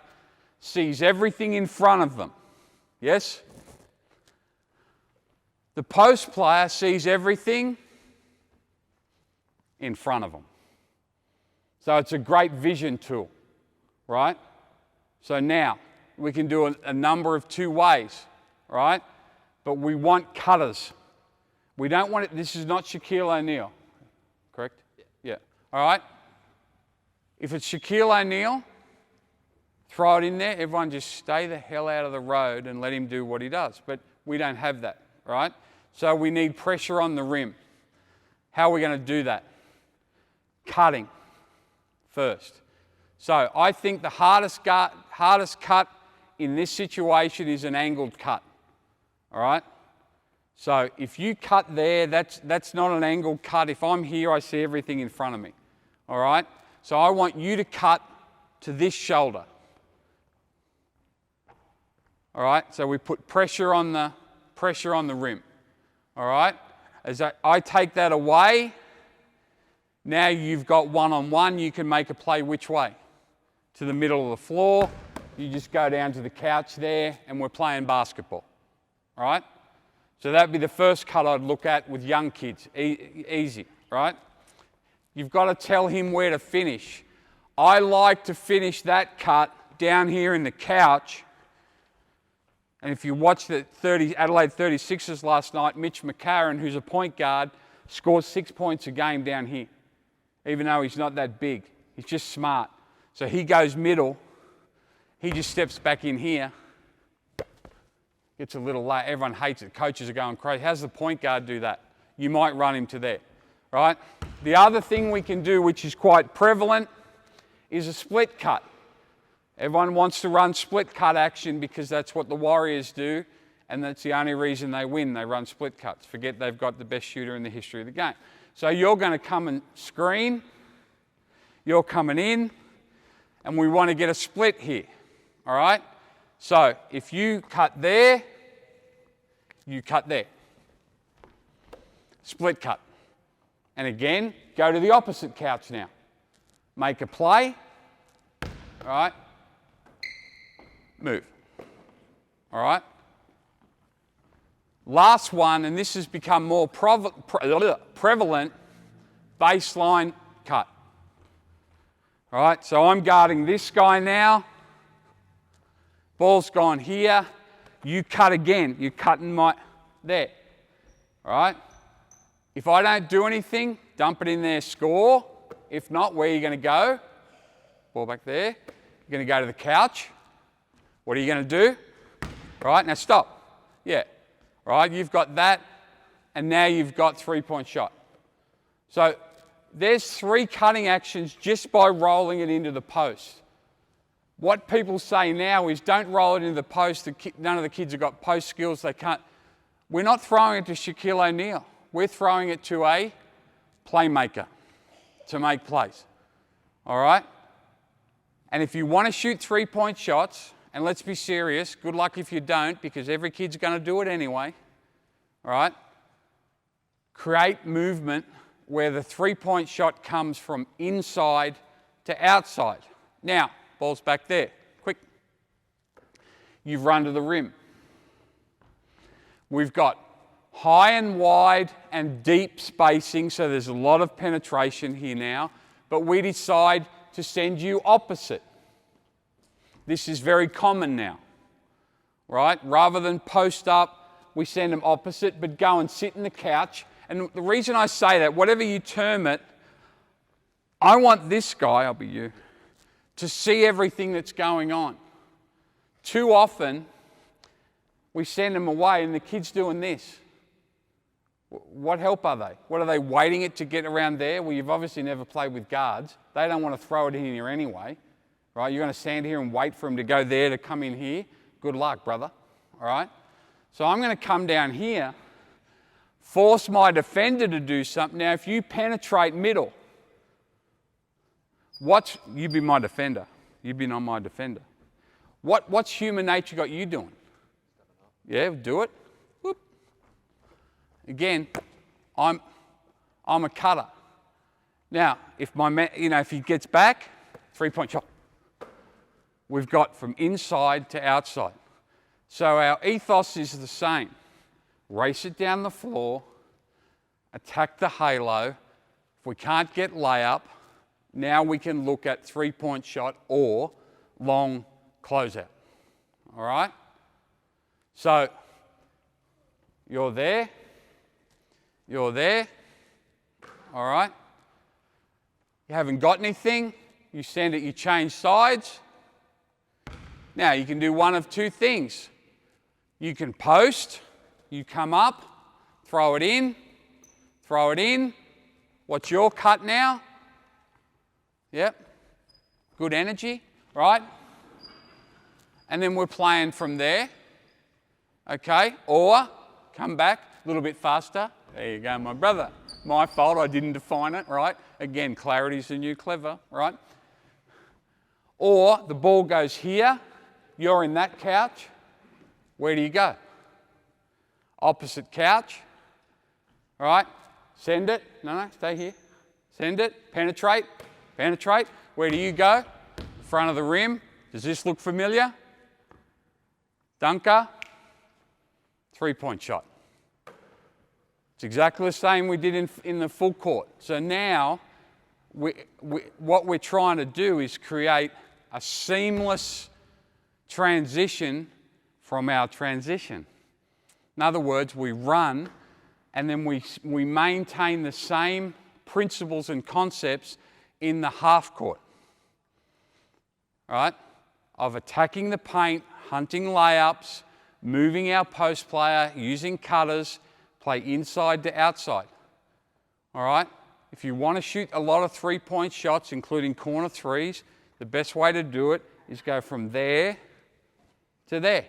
sees everything in front of them. Yes? The post player sees everything in front of them. So it's a great vision tool, right? So now we can do a number of 2 ways, right? But we want cutters. We don't want it, this is not Shaquille O'Neal, correct? Yeah. All right? If it's Shaquille O'Neal, throw it in there. Everyone just stay the hell out of the road and let him do what he does. But we don't have that, right? So we need pressure on the rim. How are we going to do that? Cutting first. So I think the hardest cut in this situation is an angled cut, all right? So if you cut there, that's not an angled cut. If I'm here, I see everything in front of me, all right? So I want you to cut to this shoulder. All right, so we put pressure on the rim. All right, as I take that away, now you've got one-on-one. You can make a play which way? To the middle of the floor. You just go down to the couch there, and we're playing basketball. All right, so that'd be the first cut I'd look at with young kids. Easy, right? You've got to tell him where to finish. I like to finish that cut down here in the couch. And if you watched the Adelaide 36ers last night, Mitch McCarron, who's a point guard, scores 6 points a game down here, even though he's not that big. He's just smart. So he goes middle. He just steps back in here. Gets a little late. Everyone hates it. Coaches are going crazy. How's the point guard do that? You might run him to there, right? The other thing we can do, which is quite prevalent, is a split cut. Everyone wants to run split cut action because that's what the Warriors do, and that's the only reason they win. They run split cuts. Forget they've got the best shooter in the history of the game. So you're going to come and screen. You're coming in, and we want to get a split here. All right? So if you cut there, you cut there. Split cut. And again, go to the opposite couch now. Make a play. All right? Move. All right? Last one, and this has become more prevalent, baseline cut. All right, so I'm guarding this guy now. Ball's gone here. You cut again. You're cutting there. All right? If I don't do anything, dump it in there, score. If not, where are you going to go? Ball back there. You're going to go to the couch. What are you going to do? All right, now stop. Yeah. All right, you've got that, and now you've got 3-point shot. So there's 3 cutting actions just by rolling it into the post. What people say now is don't roll it into the post. None of the kids have got post skills. They can't. We're not throwing it to Shaquille O'Neal. We're throwing it to a playmaker to make plays. All right? And if you want to shoot 3-point shots, and let's be serious, good luck if you don't, because every kid's going to do it anyway. All right? Create movement where the 3-point shot comes from inside to outside. Now, ball's back there. Quick. You've run to the rim. We've got high and wide and deep spacing, so there's a lot of penetration here now, but we decide to send you opposite. This is very common now, right? Rather than post up, we send them opposite, but go and sit in the couch. And the reason I say that, whatever you term it, I want this guy, I'll be you, to see everything that's going on. Too often, we send them away and the kid's doing this. What help are they? What are they waiting it to get around there? Well, you've obviously never played with guards. They don't want to throw it in here anyway, right? You're going to stand here and wait for him to go there to come in here. Good luck, brother, all right? So I'm going to come down here, force my defender to do something. Now, if you penetrate middle, you be my defender. You be not my defender. What's human nature got you doing? Yeah, do it. Whoop. Again, I'm a cutter. Now, if if he gets back, 3-point shot. We've got from inside to outside. So our ethos is the same. Race it down the floor, attack the halo. If we can't get layup, now we can look at 3-point shot or long closeout. All right? So you're there, all right? You haven't got anything, you send it, you change sides. Now you can do one of two things. You can post, you come up, throw it in. What's your cut now? Yep, good energy, right? And then we're playing from there, okay? Or come back a little bit faster. There you go, my brother. My fault, I didn't define it, right? Again, clarity's the new clever, right? Or the ball goes here, you're in that couch. Where do you go? Opposite couch, right? Send it. No, stay here. Send it. Penetrate. Where do you go? Front of the rim. Does this look familiar? Dunker. 3-point shot. It's exactly the same we did in the full court. So now, what we're trying to do is create a seamless transition from our transition. In other words, we run and then we maintain the same principles and concepts in the half court, right? Of attacking the paint, hunting layups, moving our post player, using cutters, play inside to outside, all right? If you want to shoot a lot of 3-point shots, including corner threes, the best way to do it is go from there to there,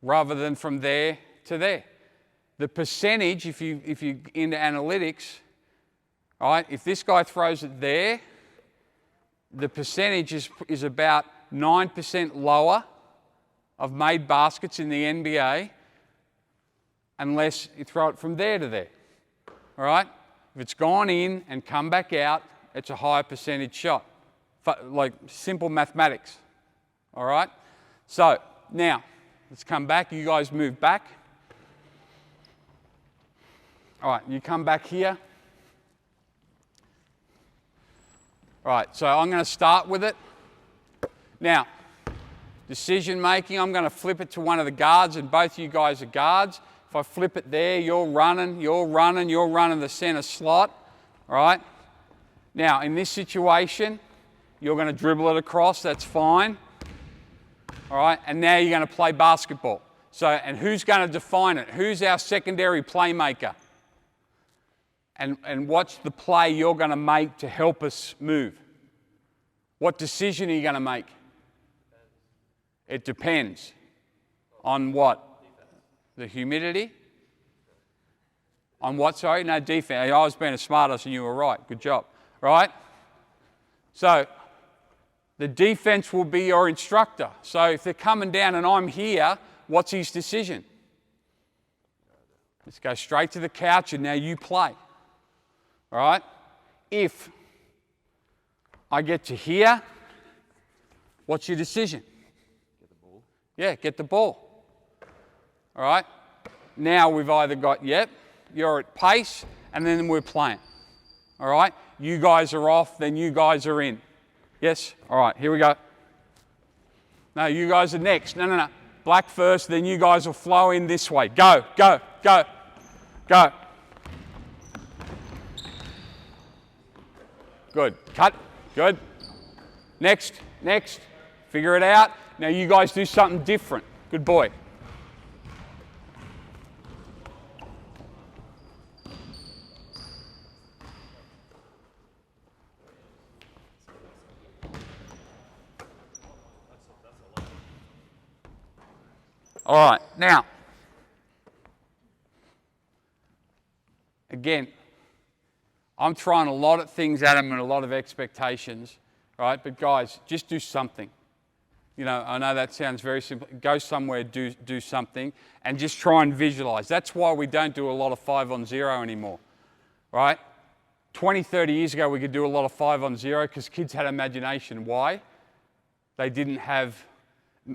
rather than from there to there. The percentage, if you into analytics, all right, if this guy throws it there, the percentage is about 9% lower of made baskets in the NBA unless you throw it from there to there, all right? If it's gone in and come back out, it's a higher percentage shot, like simple mathematics, all right? So now, let's come back. You guys move back. All right, you come back here. All right, so I'm going to start with it. Now, decision making, I'm going to flip it to one of the guards, and both you guys are guards. If I flip it there, you're running the center slot, all right? Now, in this situation, you're going to dribble it across, that's fine. All right, and now you're going to play basketball. So, and who's going to define it? Who's our secondary playmaker? And what's the play you're going to make to help us move? What decision are you going to make? It depends. On what? The humidity? On what, sorry? No, defense. I was being a smartass and you were right. Good job. Right? So, the defense will be your instructor. So if they're coming down and I'm here, what's his decision? Let's go straight to the couch and now you play. All right? If I get to here, what's your decision? Get the ball. Yeah, get the ball. All right? Now we've either got, yep, you're at pace, and then we're playing. All right? You guys are off, then you guys are in. Yes? All right, here we go. No, you guys are next. No. Black first, then you guys will flow in this way. Go. Good. Cut. Good. Next. Next. Figure it out. Now you guys do something different. Good boy. All right, now, again, I'm throwing a lot of things at them and a lot of expectations, right? But guys, just do something. You know, I know that sounds very simple. Go somewhere, do something, and just try and visualize. That's why we don't do a lot of 5-on-0 anymore, right? 20, 30 years ago, we could do a lot of 5-on-0 because kids had imagination. Why? They didn't have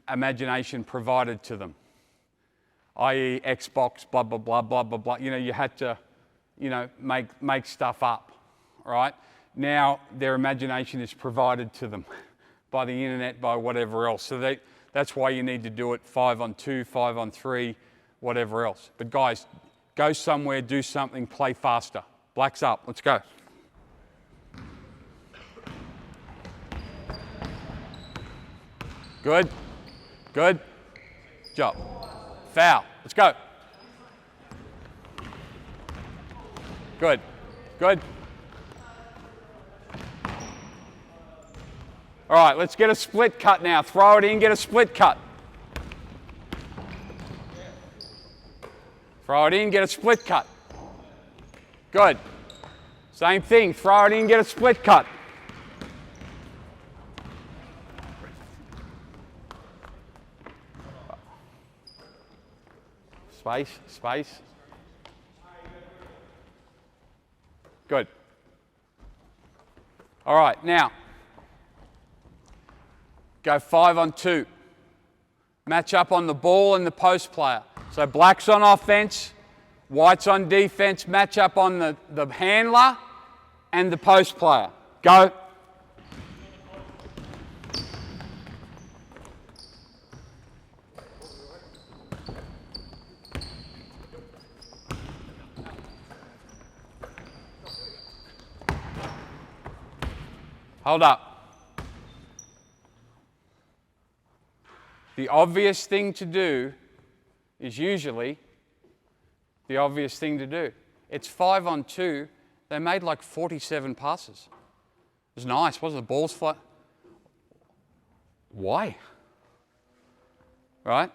imagination provided to them, i.e. Xbox, blah, blah, blah, blah, blah, blah. You know, you had to, you know, make stuff up, right? Now their imagination is provided to them by the internet, by whatever else. So that's why you need to do it 5-on-2, 5-on-3, whatever else. But guys, go somewhere, do something, play faster. Blacks up, let's go. Good, good, job. Foul, let's go. Good, good. All right, let's get a split cut now. Throw it in, get a split cut. Throw it in, get a split cut. Good. Same thing, throw it in, get a split cut. Space, space. Good. All right, now, go 5-on-2. Match up on the ball and the post player. So black's on offense, white's on defense, match up on the handler and the post player. Go. Hold up. The obvious thing to do is usually the obvious thing to do. It's 5-on-2. They made like 47 passes. It was nice, wasn't it? The balls fly. Why? Right?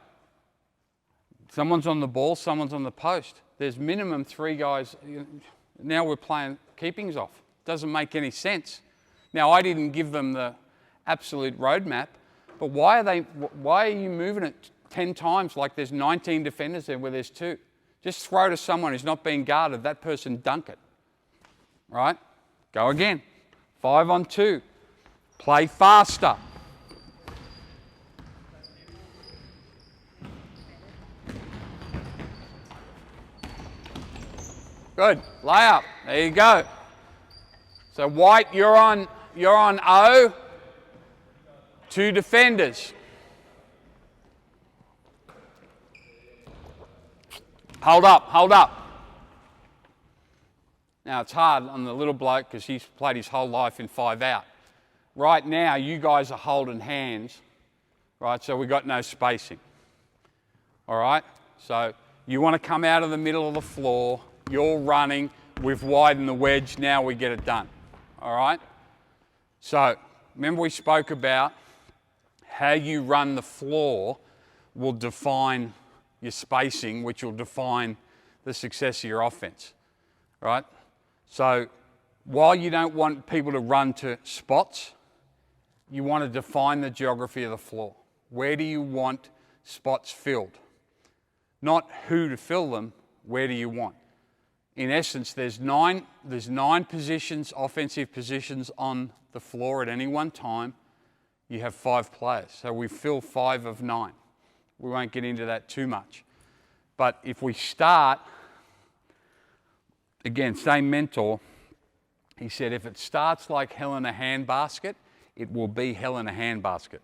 Someone's on the ball, someone's on the post. There's minimum 3 guys. Now we're playing keepings off. Doesn't make any sense. Now, I didn't give them the absolute roadmap, but why are you moving it 10 times like there's 19 defenders there where there's 2? Just throw to someone who's not being guarded, that person dunk it, right? Go again, 5-on-2, play faster. Good, layup, there you go. So white, you're on O, 2 defenders. Hold up, hold up. Now it's hard on the little bloke because he's played his whole life in 5 out. Right now you guys are holding hands, right, so we've got no spacing. All right, so you want to come out of the middle of the floor, you're running, we've widened the wedge, now we get it done. All right? So, remember we spoke about how you run the floor will define your spacing, which will define the success of your offense. Right? So, while you don't want people to run to spots, you want to define the geography of the floor. Where do you want spots filled? Not who to fill them, where do you want? In essence, there's nine positions, offensive positions on the floor at any one time. You have 5 players, so we fill 5 of 9. We won't get into that too much. But if we start, again, same mentor, he said if it starts like hell in a handbasket, it will be hell in a handbasket.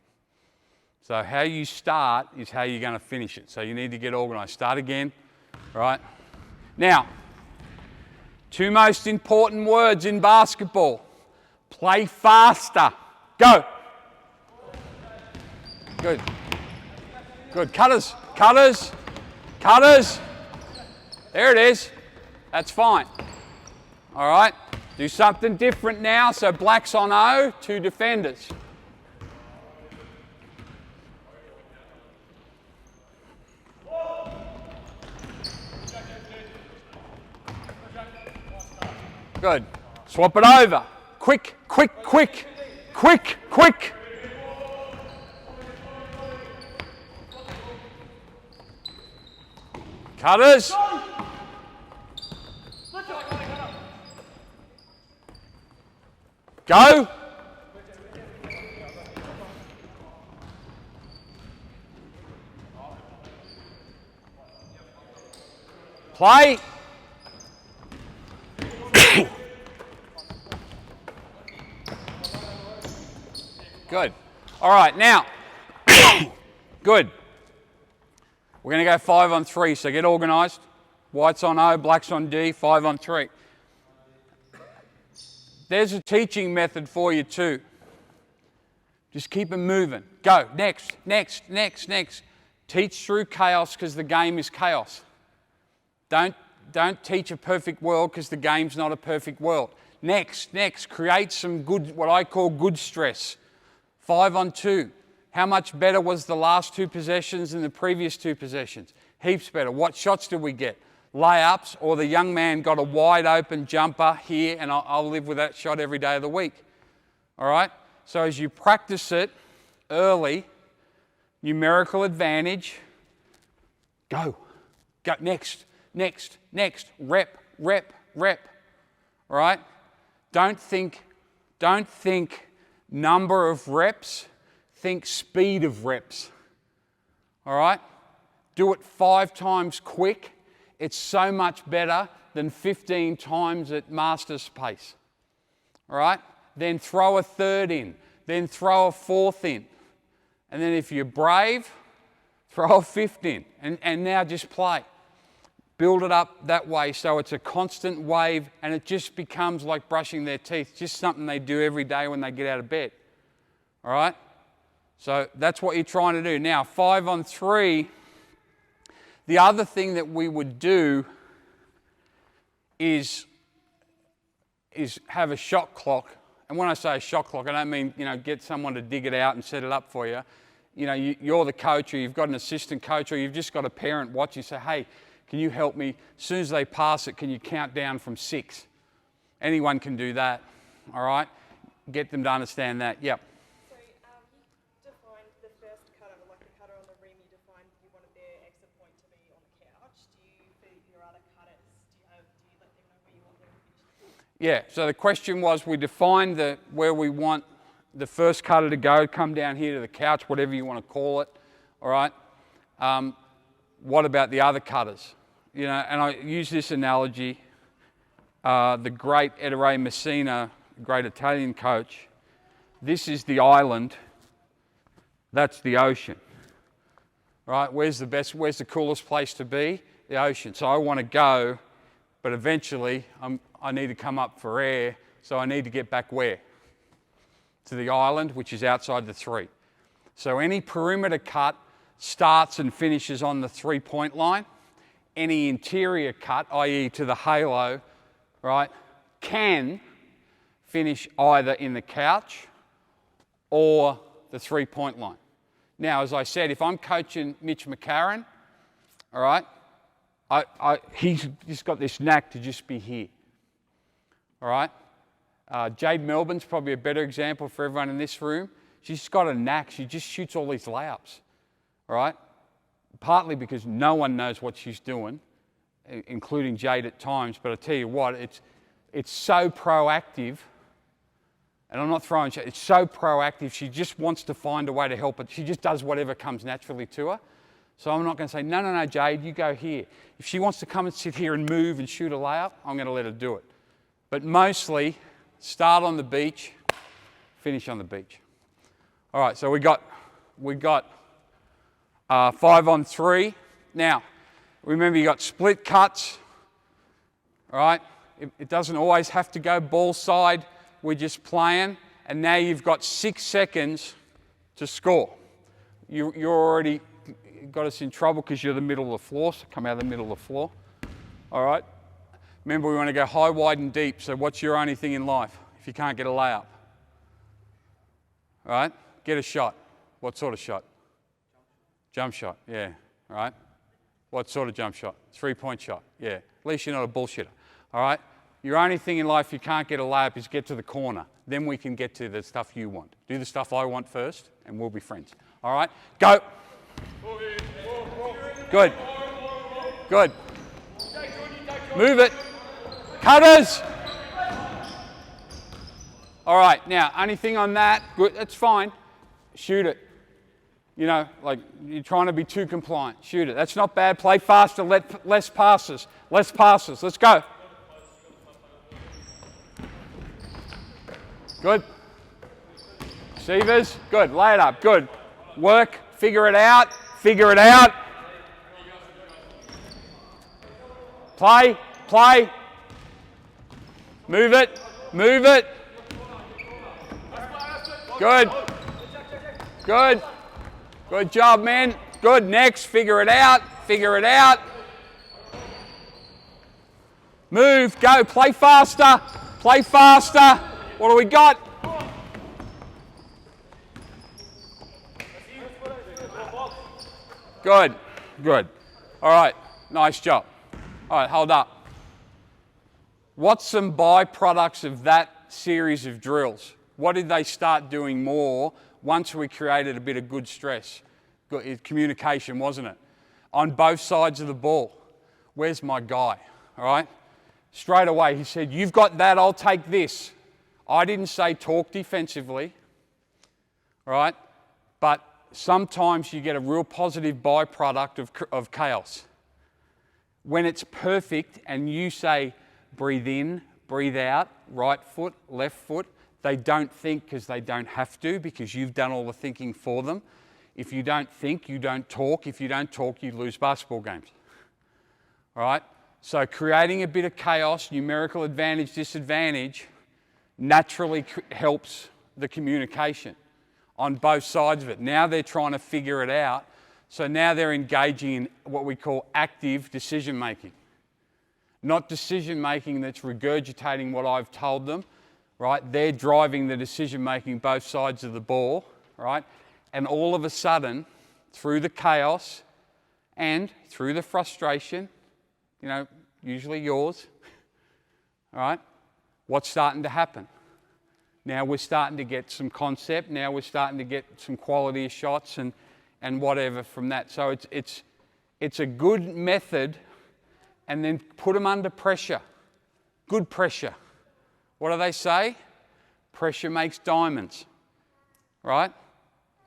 So how you start is how you're going to finish it. So you need to get organised. Start again, right? Now, 2 most important words in basketball, Play faster. Go. Good. Good. Cutters. Cutters. Cutters. There it is. That's fine. All right. Do something different now. So black's on O, 2 defenders. Good. Swap it over. Quick, quick, quick. Quick, quick. Cutters. Go. Play. Good. All right, now. Good. We're going to go 5 on 3, so get organised. White's on O, black's on D, 5 on 3. There's a teaching method for you too. Just keep them moving. Go. Next, next, next, next. Teach through chaos because the game is chaos. Don't teach a perfect world because the game's not a perfect world. Next, next. Create some good, what I call good stress. 5 on 2. How much better was the last 2 possessions than the previous 2 possessions? Heaps better. What shots did we get? Layups, or the young man got a wide open jumper here, and I'll live with that shot every day of the week. All right? So as you practice it early, numerical advantage, go. Go. Next, next, next. Rep, rep, rep. All right? Don't think number of reps, think speed of reps. All right? Do it 5 times quick. It's so much better than 15 times at master's pace. All right? Then throw a 3rd in. Then throw a 4th in. And then if you're brave, throw a 5th in. And now just play. Build it up that way so it's a constant wave and it just becomes like brushing their teeth. Just something they do every day when they get out of bed. All right? So that's what you're trying to do. Now, 5 on 3, the other thing that we would do is have a shot clock. And when I say a shot clock, I don't mean, get someone to dig it out and set it up for you. You're the coach, or you've got an assistant coach, or you've just got a parent watching. Say, hey, can you help me? As soon as they pass it, can you count down from 6? Anyone can do that, all right? Get them to understand that. Yep. Yeah, so the question was, we defined where we want the first cutter to go, come down here to the couch, whatever you want to call it, all right? What about the other cutters? And I use this analogy. The great Ettore Messina, great Italian coach, this is the island, that's the ocean, right? Where's the coolest place to be? The ocean. So I want to go, but eventually I need to come up for air, so I need to get back where? To the island, which is outside the 3. So any perimeter cut starts and finishes on the 3-point line. Any interior cut, i.e. to the halo, right, can finish either in the couch or the 3-point line. Now, as I said, if I'm coaching Mitch McCarron, all right, he's just got this knack to just be here. All right? Jade Melbourne's probably a better example for everyone in this room. She's got a knack. She just shoots all these layups. All right? Partly because no one knows what she's doing, including Jade at times. But I tell you what, it's so proactive. And I'm not throwing shade. It's so proactive. She just wants to find a way to help it. She just does whatever comes naturally to her. So I'm not going to say, no, Jade, you go here. If she wants to come and sit here and move and shoot a layup, I'm going to let her do it. But mostly, start on the beach, finish on the beach. All right, so we got 5 on 3. Now, remember you got split cuts, all right? It doesn't always have to go ball side. we're just playing, and now you've got 6 seconds to score. You're already got us in trouble because you're the middle of the floor, so come out of the middle of the floor. All right? Remember, we want to go high, wide, and deep, so what's your only thing in life if you can't get a layup? All right? Get a shot. What sort of shot? Jump shot, yeah. All right? What sort of jump shot? 3-point shot, yeah. At least you're not a bullshitter. All right? Your only thing in life you can't get a layup is get to the corner. Then we can get to the stuff you want. Do the stuff I want first, and we'll be friends. All right? Go. Good. Good. Move it. Cutters. All right, now, anything on that, good, that's fine. Shoot it. You know, like you're trying to be too compliant. Shoot it. That's not bad. Play faster, less passes. Less passes. Let's go. Good. Receivers, good. Lay it up, good. Work, figure it out, figure it out. Play, play. Move it, move it. Good. Good. Good job, man. Good. Next, figure it out, figure it out. Move, go, play faster, play faster. What do we got? Good, good. All right, nice job. All right, hold up. What's some byproducts of that series of drills? What did they start doing more once we created a bit of good stress? Good communication, wasn't it? On both sides of the ball. Where's my guy? All right? Straight away, he said, you've got that, I'll take this. I didn't say talk defensively, all right? But sometimes you get a real positive byproduct of chaos. When it's perfect and you say, breathe in, breathe out, right foot, left foot, they don't think because they don't have to, because you've done all the thinking for them. If you don't think, you don't talk. If you don't talk, you lose basketball games. All right? So creating a bit of chaos, numerical advantage, disadvantage, naturally helps the communication on both sides of it. Now they're trying to figure it out. So now they're engaging in what we call active decision making. Not decision making that's regurgitating what I've told them, right? They're driving the decision making both sides of the ball, right? And all of a sudden, through the chaos and through the frustration, you know, usually yours, all right? What's starting to happen? Now we're starting to get some concept. Now we're starting to get some quality of shots and whatever from that. So it's a good method, and then put them under pressure. Good pressure. What do they say? Pressure makes diamonds, right?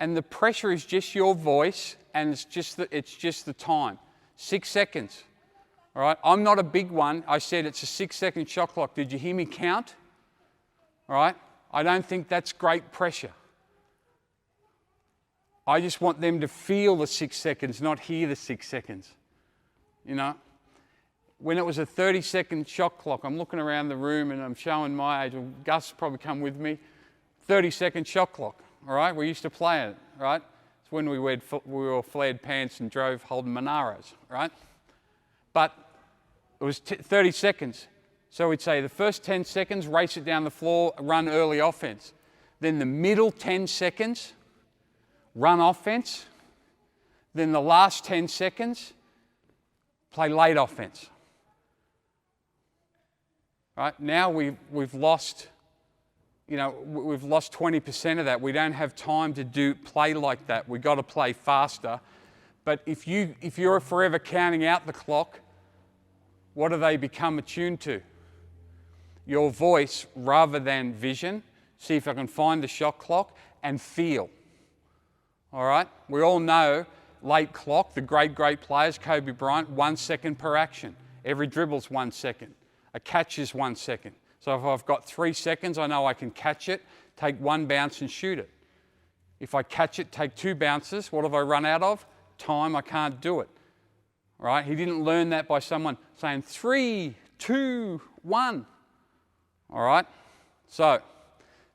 And the pressure is just your voice, and it's just the time. 6 seconds, all right? I'm not a big one. I said it's a 6-second shot clock. Did you hear me count? All right? I don't think that's great pressure. I just want them to feel the 6 seconds, not hear the 6 seconds. You know? When it was a 30-second shot clock, I'm looking around the room and I'm showing my age. Well, Gus probably come with me. 30-second shot clock, all right? We used to play it, right? It's when we wore flared pants and drove Holden Monaros, right? But it was 30 seconds. So we'd say the first 10 seconds, race it down the floor, run early offense. Then the middle 10 seconds, run offense. Then the last 10 seconds, play late offense. Right? Now we've lost, you know, we've lost 20% of that. We don't have time to play like that. We've got to play faster. But if you're forever counting out the clock, what do they become attuned to? Your voice rather than vision. See if I can find the shot clock and feel. All right? We all know late clock, the great players, Kobe Bryant, 1 second per action. Every dribble's 1 second. A catch is 1 second. So if I've got 3 seconds, I know I can catch it, take 1 bounce and shoot it. If I catch it, take 2 bounces, what have I run out of? Time, I can't do it. All right? He didn't learn that by someone saying 3, 2, 1. All right? So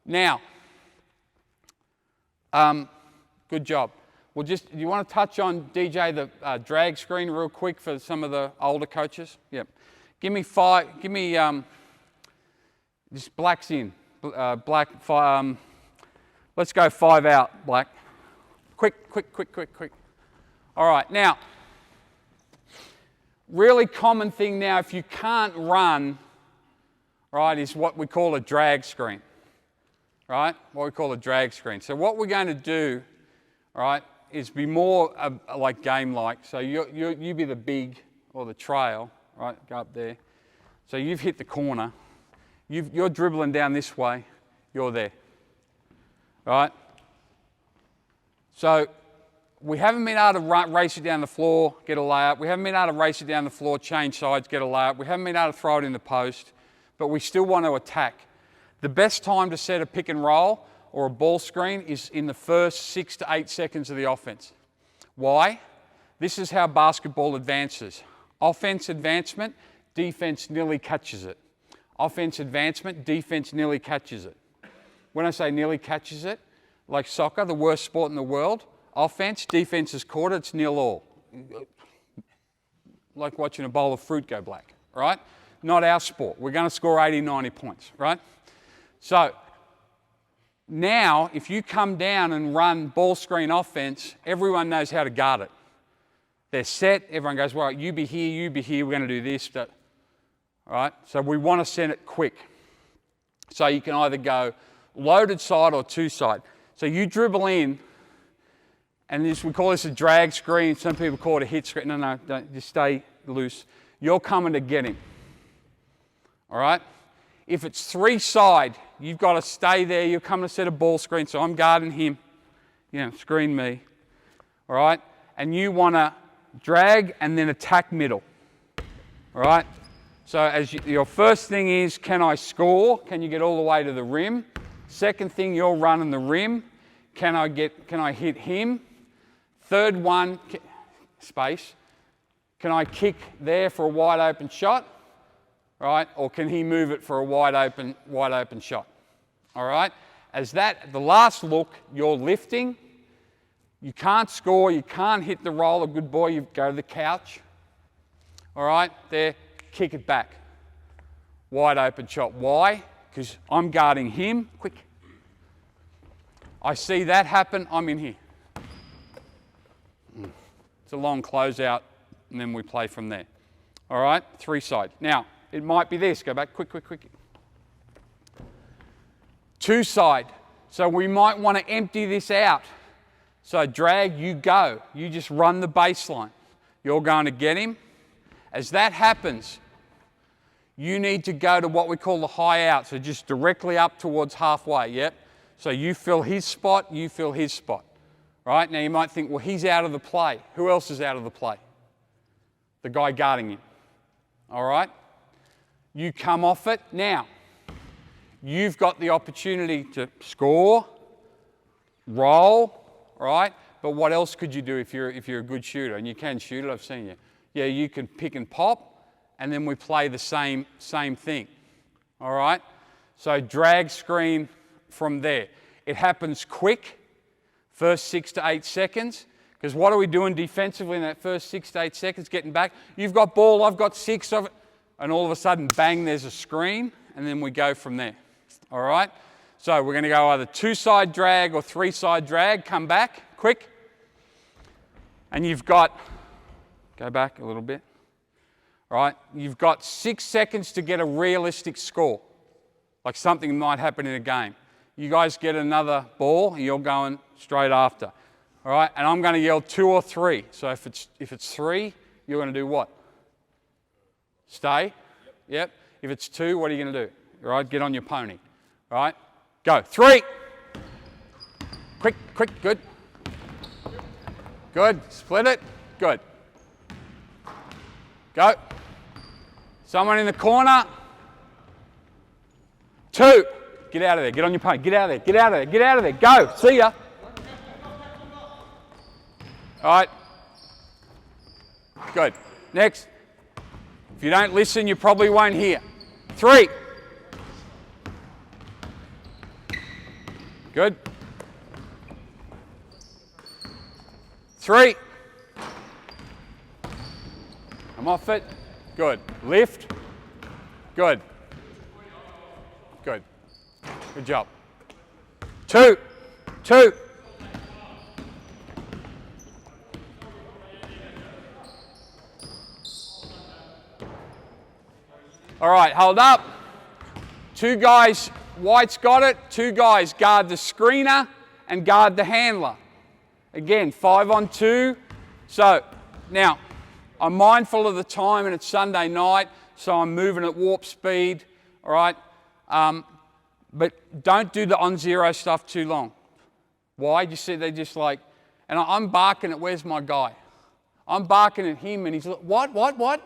Now, good job. You want to touch on, DJ, the drag screen real quick for some of the older coaches? Yep. Give me just blacks in. Let's go 5 out, black. Quick. All right, now, really common thing now, if you can't run, right, is what we call a drag screen, right? What we call a drag screen. So what we're going to do, right, is be more like game-like. So you be the big or the trail, right? Go up there. So you've hit the corner. You're dribbling down this way. You're there, right? So we haven't been able to race it down the floor, get a layup. We haven't been able to race it down the floor, change sides, get a layup. We haven't been able to throw it in the post, but we still want to attack. The best time to set a pick and roll or a ball screen is in the first 6 to 8 seconds of the offense. Why? This is how basketball advances. Offense advancement, defense nearly catches it. Offense advancement, defense nearly catches it. When I say nearly catches it, like soccer, the worst sport in the world, offense, defense has caught it, it's 0-all. Like watching a bowl of fruit go black, right? Not our sport. We're going to score 80, 90 points, right? So now, if you come down and run ball screen offense, everyone knows how to guard it. They're set, everyone goes, well, you be here, we're going to do this. All right? So we want to send it quick. So you can either go loaded side or two side. So you dribble in, and we call this a drag screen. Some people call it a hit screen. No, don't, just stay loose. You're coming to get him. All right? If it's 3-side, you've got to stay there. You're coming to set a ball screen, so I'm guarding him. Screen me. All right? And you want to drag and then attack middle. All right? So your first thing is, can I score? Can you get all the way to the rim? Second thing, you're running the rim. Can I hit him? Third one, space. Can I kick there for a wide open shot? Right? Or can he move it for a wide open shot? All right? The last look, you're lifting. You can't score, you can't hit the roll. A good boy, you go to the couch. All right? There, kick it back. Wide open shot. Why? Because I'm guarding him. Quick. I see that happen, I'm in here. It's a long closeout, and then we play from there. All right? 3-side. Now, it might be this. Go back. Quick. 2-side. So we might want to empty this out. So drag, you go. You just run the baseline. You're going to get him. As that happens, you need to go to what we call the high out. So just directly up towards halfway. Yep. So you fill his spot, you fill his spot. Right? Now you might think, well, he's out of the play. Who else is out of the play? The guy guarding him. All right? You come off it. Now, you've got the opportunity to score, roll, right? But what else could you do if you're a good shooter? And you can shoot it, I've seen you. Yeah, you can pick and pop, and then we play the same thing. All right? So drag screen from there. It happens quick, first 6 to 8 seconds. Because what are we doing defensively in that first 6 to 8 seconds? Getting back. You've got ball, I've got 6 of it. And all of a sudden, bang, there's a screen, and then we go from there. All right? So we're going to go either 2-side drag or 3-side drag. Come back, quick. And you've got, go back a little bit. All right? You've got 6 seconds to get a realistic score, like something might happen in a game. You guys get another ball, and you're going straight after. All right? And I'm going to yell 2 or 3. So if it's 3, you're going to do what? Stay? Yep. If it's 2, what are you going to do? All right, get on your pony. All right, go. 3. Quick, good. Good, split it, good. Go. Someone in the corner. 2. Get out of there, get on your pony, get out of there, go, see ya. All right, good. Next. If you don't listen, you probably won't hear. 3. Good. 3. Come off it. Good. Lift. Good. Good. Good job. 2. 2. All right, hold up. 2 guys, White's got it. 2 guys guard the screener and guard the handler. Again, 5 on 2. So now I'm mindful of the time and it's Sunday night, so I'm moving at warp speed, all right? But don't do the on 0 stuff too long. Why? You see, they're just like, and I'm barking at, where's my guy? I'm barking at him and he's like, what? All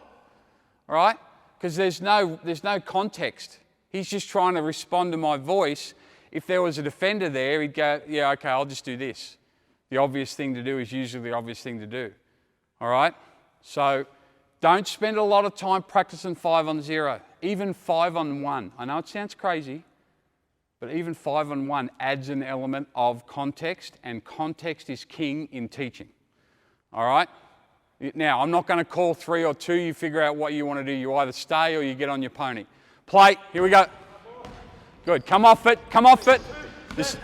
right? Because there's no context. He's just trying to respond to my voice. If there was a defender there, he'd go, yeah, okay, I'll just do this. The obvious thing to do is usually the obvious thing to do. All right? So don't spend a lot of time practicing 5 on 0, even 5 on 1. I know it sounds crazy, but even 5 on 1 adds an element of context, and context is king in teaching. All right? Now, I'm not going to call 3 or 2. You figure out what you want to do. You either stay or you get on your pony. Play. Here we go. Good. Come off it. Come off it.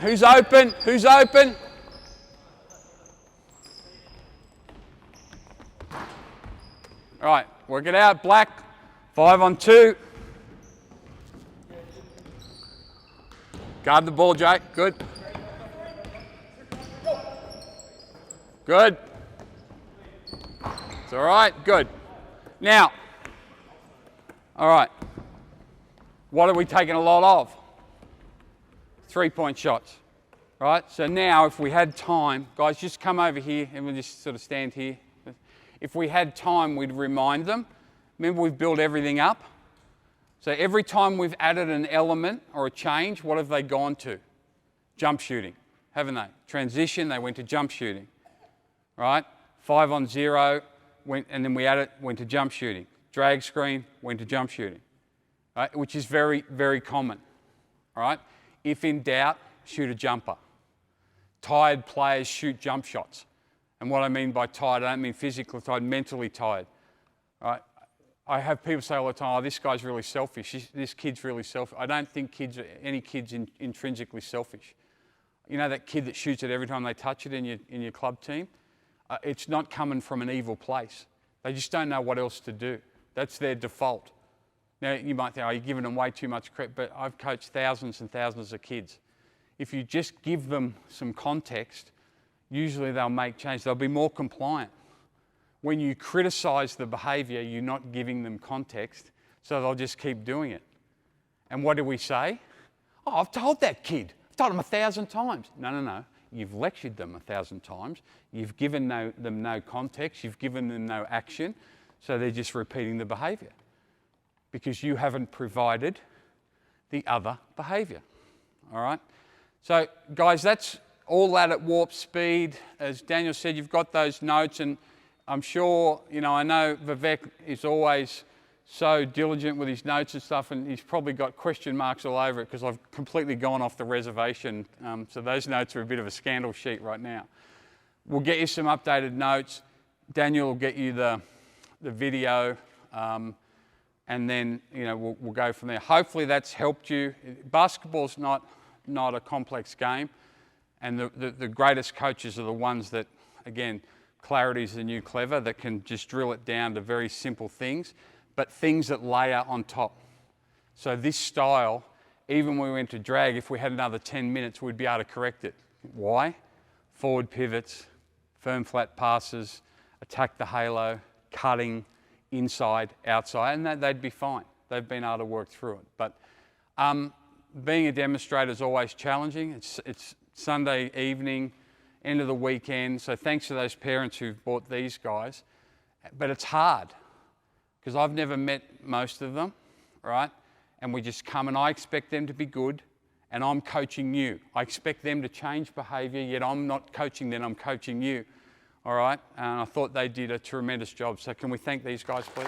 Who's open? Who's open? All right. Work it out. Black. 5 on 2. Guard the ball, Jake. Good. Good. It's all right. Good. Now, all right. What are we taking a lot of? 3-point shots. Right? So now, if we had time, guys, just come over here and we'll just sort of stand here. If we had time, we'd remind them. Remember, we've built everything up. So every time we've added an element or a change, what have they gone to? Jump shooting, haven't they? Transition, they went to jump shooting. Right? 5 on 0, and then we went to jump shooting. Drag screen, went to jump shooting. Right? Which is very, very common. All right? If in doubt, shoot a jumper. Tired players shoot jump shots. And what I mean by tired, I don't mean physically tired, mentally tired. All right? I have people say all the time, oh, this guy's really selfish. This kid's really selfish. I don't think any kid's intrinsically selfish. You know that kid that shoots it every time they touch it in your club team? It's not coming from an evil place. They just don't know what else to do. That's their default. Now, you might think, oh, you're giving them way too much credit, but I've coached thousands and thousands of kids. If you just give them some context, usually they'll make change. They'll be more compliant. When you criticize the behavior, you're not giving them context, so they'll just keep doing it. And what do we say? Oh, I've told that kid. I've told him 1,000 times. No. You've lectured them 1,000 times. You've given them no context. You've given them no action, so they're just repeating the behavior because you haven't provided the other behavior. All right? So, guys, that's all that at warp speed. As Daniel said, you've got those notes, and I'm sure, I know Vivek is always so diligent with his notes and stuff, and he's probably got question marks all over it because I've completely gone off the reservation. So those notes are a bit of a scandal sheet right now. We'll get you some updated notes. Daniel will get you the video, and then we'll go from there. Hopefully that's helped you. Basketball's not a complex game, and the greatest coaches are the ones that, again, clarity is the new clever, that can just drill it down to very simple things, but things that layer on top. So this style, even when we went to drag, if we had another 10 minutes, we'd be able to correct it. Why? Forward pivots, firm flat passes, attack the halo, cutting, inside, outside, and they'd be fine. They've been able to work through it. But being a demonstrator is always challenging. It's Sunday evening, end of the weekend, so thanks to those parents who've bought these guys. But it's hard, because I've never met most of them, right? And we just come, and I expect them to be good, and I'm coaching you. I expect them to change behaviour, yet I'm not coaching them, I'm coaching you, all right? And I thought they did a tremendous job. So can we thank these guys, please?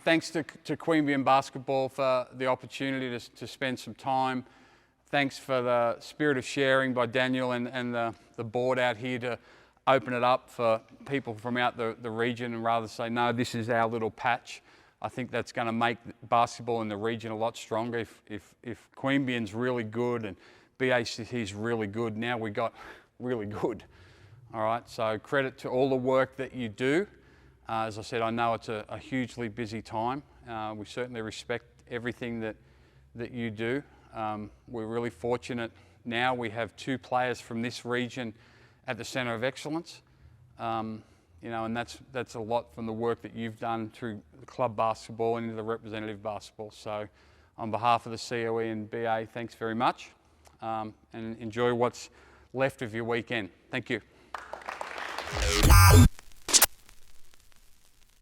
thanks to Queanbeyan Basketball for the opportunity to spend some time. Thanks for the spirit of sharing by Daniel and the board out here to open it up for people from out the region and rather say, no, this is our little patch. I think that's going to make basketball in the region a lot stronger. If Queanbeyan's really good and BACT's really good, now we got really good. All right, so credit to all the work that you do. As I said, I know it's a hugely busy time. We certainly respect everything that you do. We're really fortunate now. We have 2 players from this region at the Centre of Excellence. You know, and that's a lot from the work that you've done through the club basketball and into the representative basketball. So on behalf of the COE and BA, thanks very much, and enjoy what's left of your weekend. Thank you.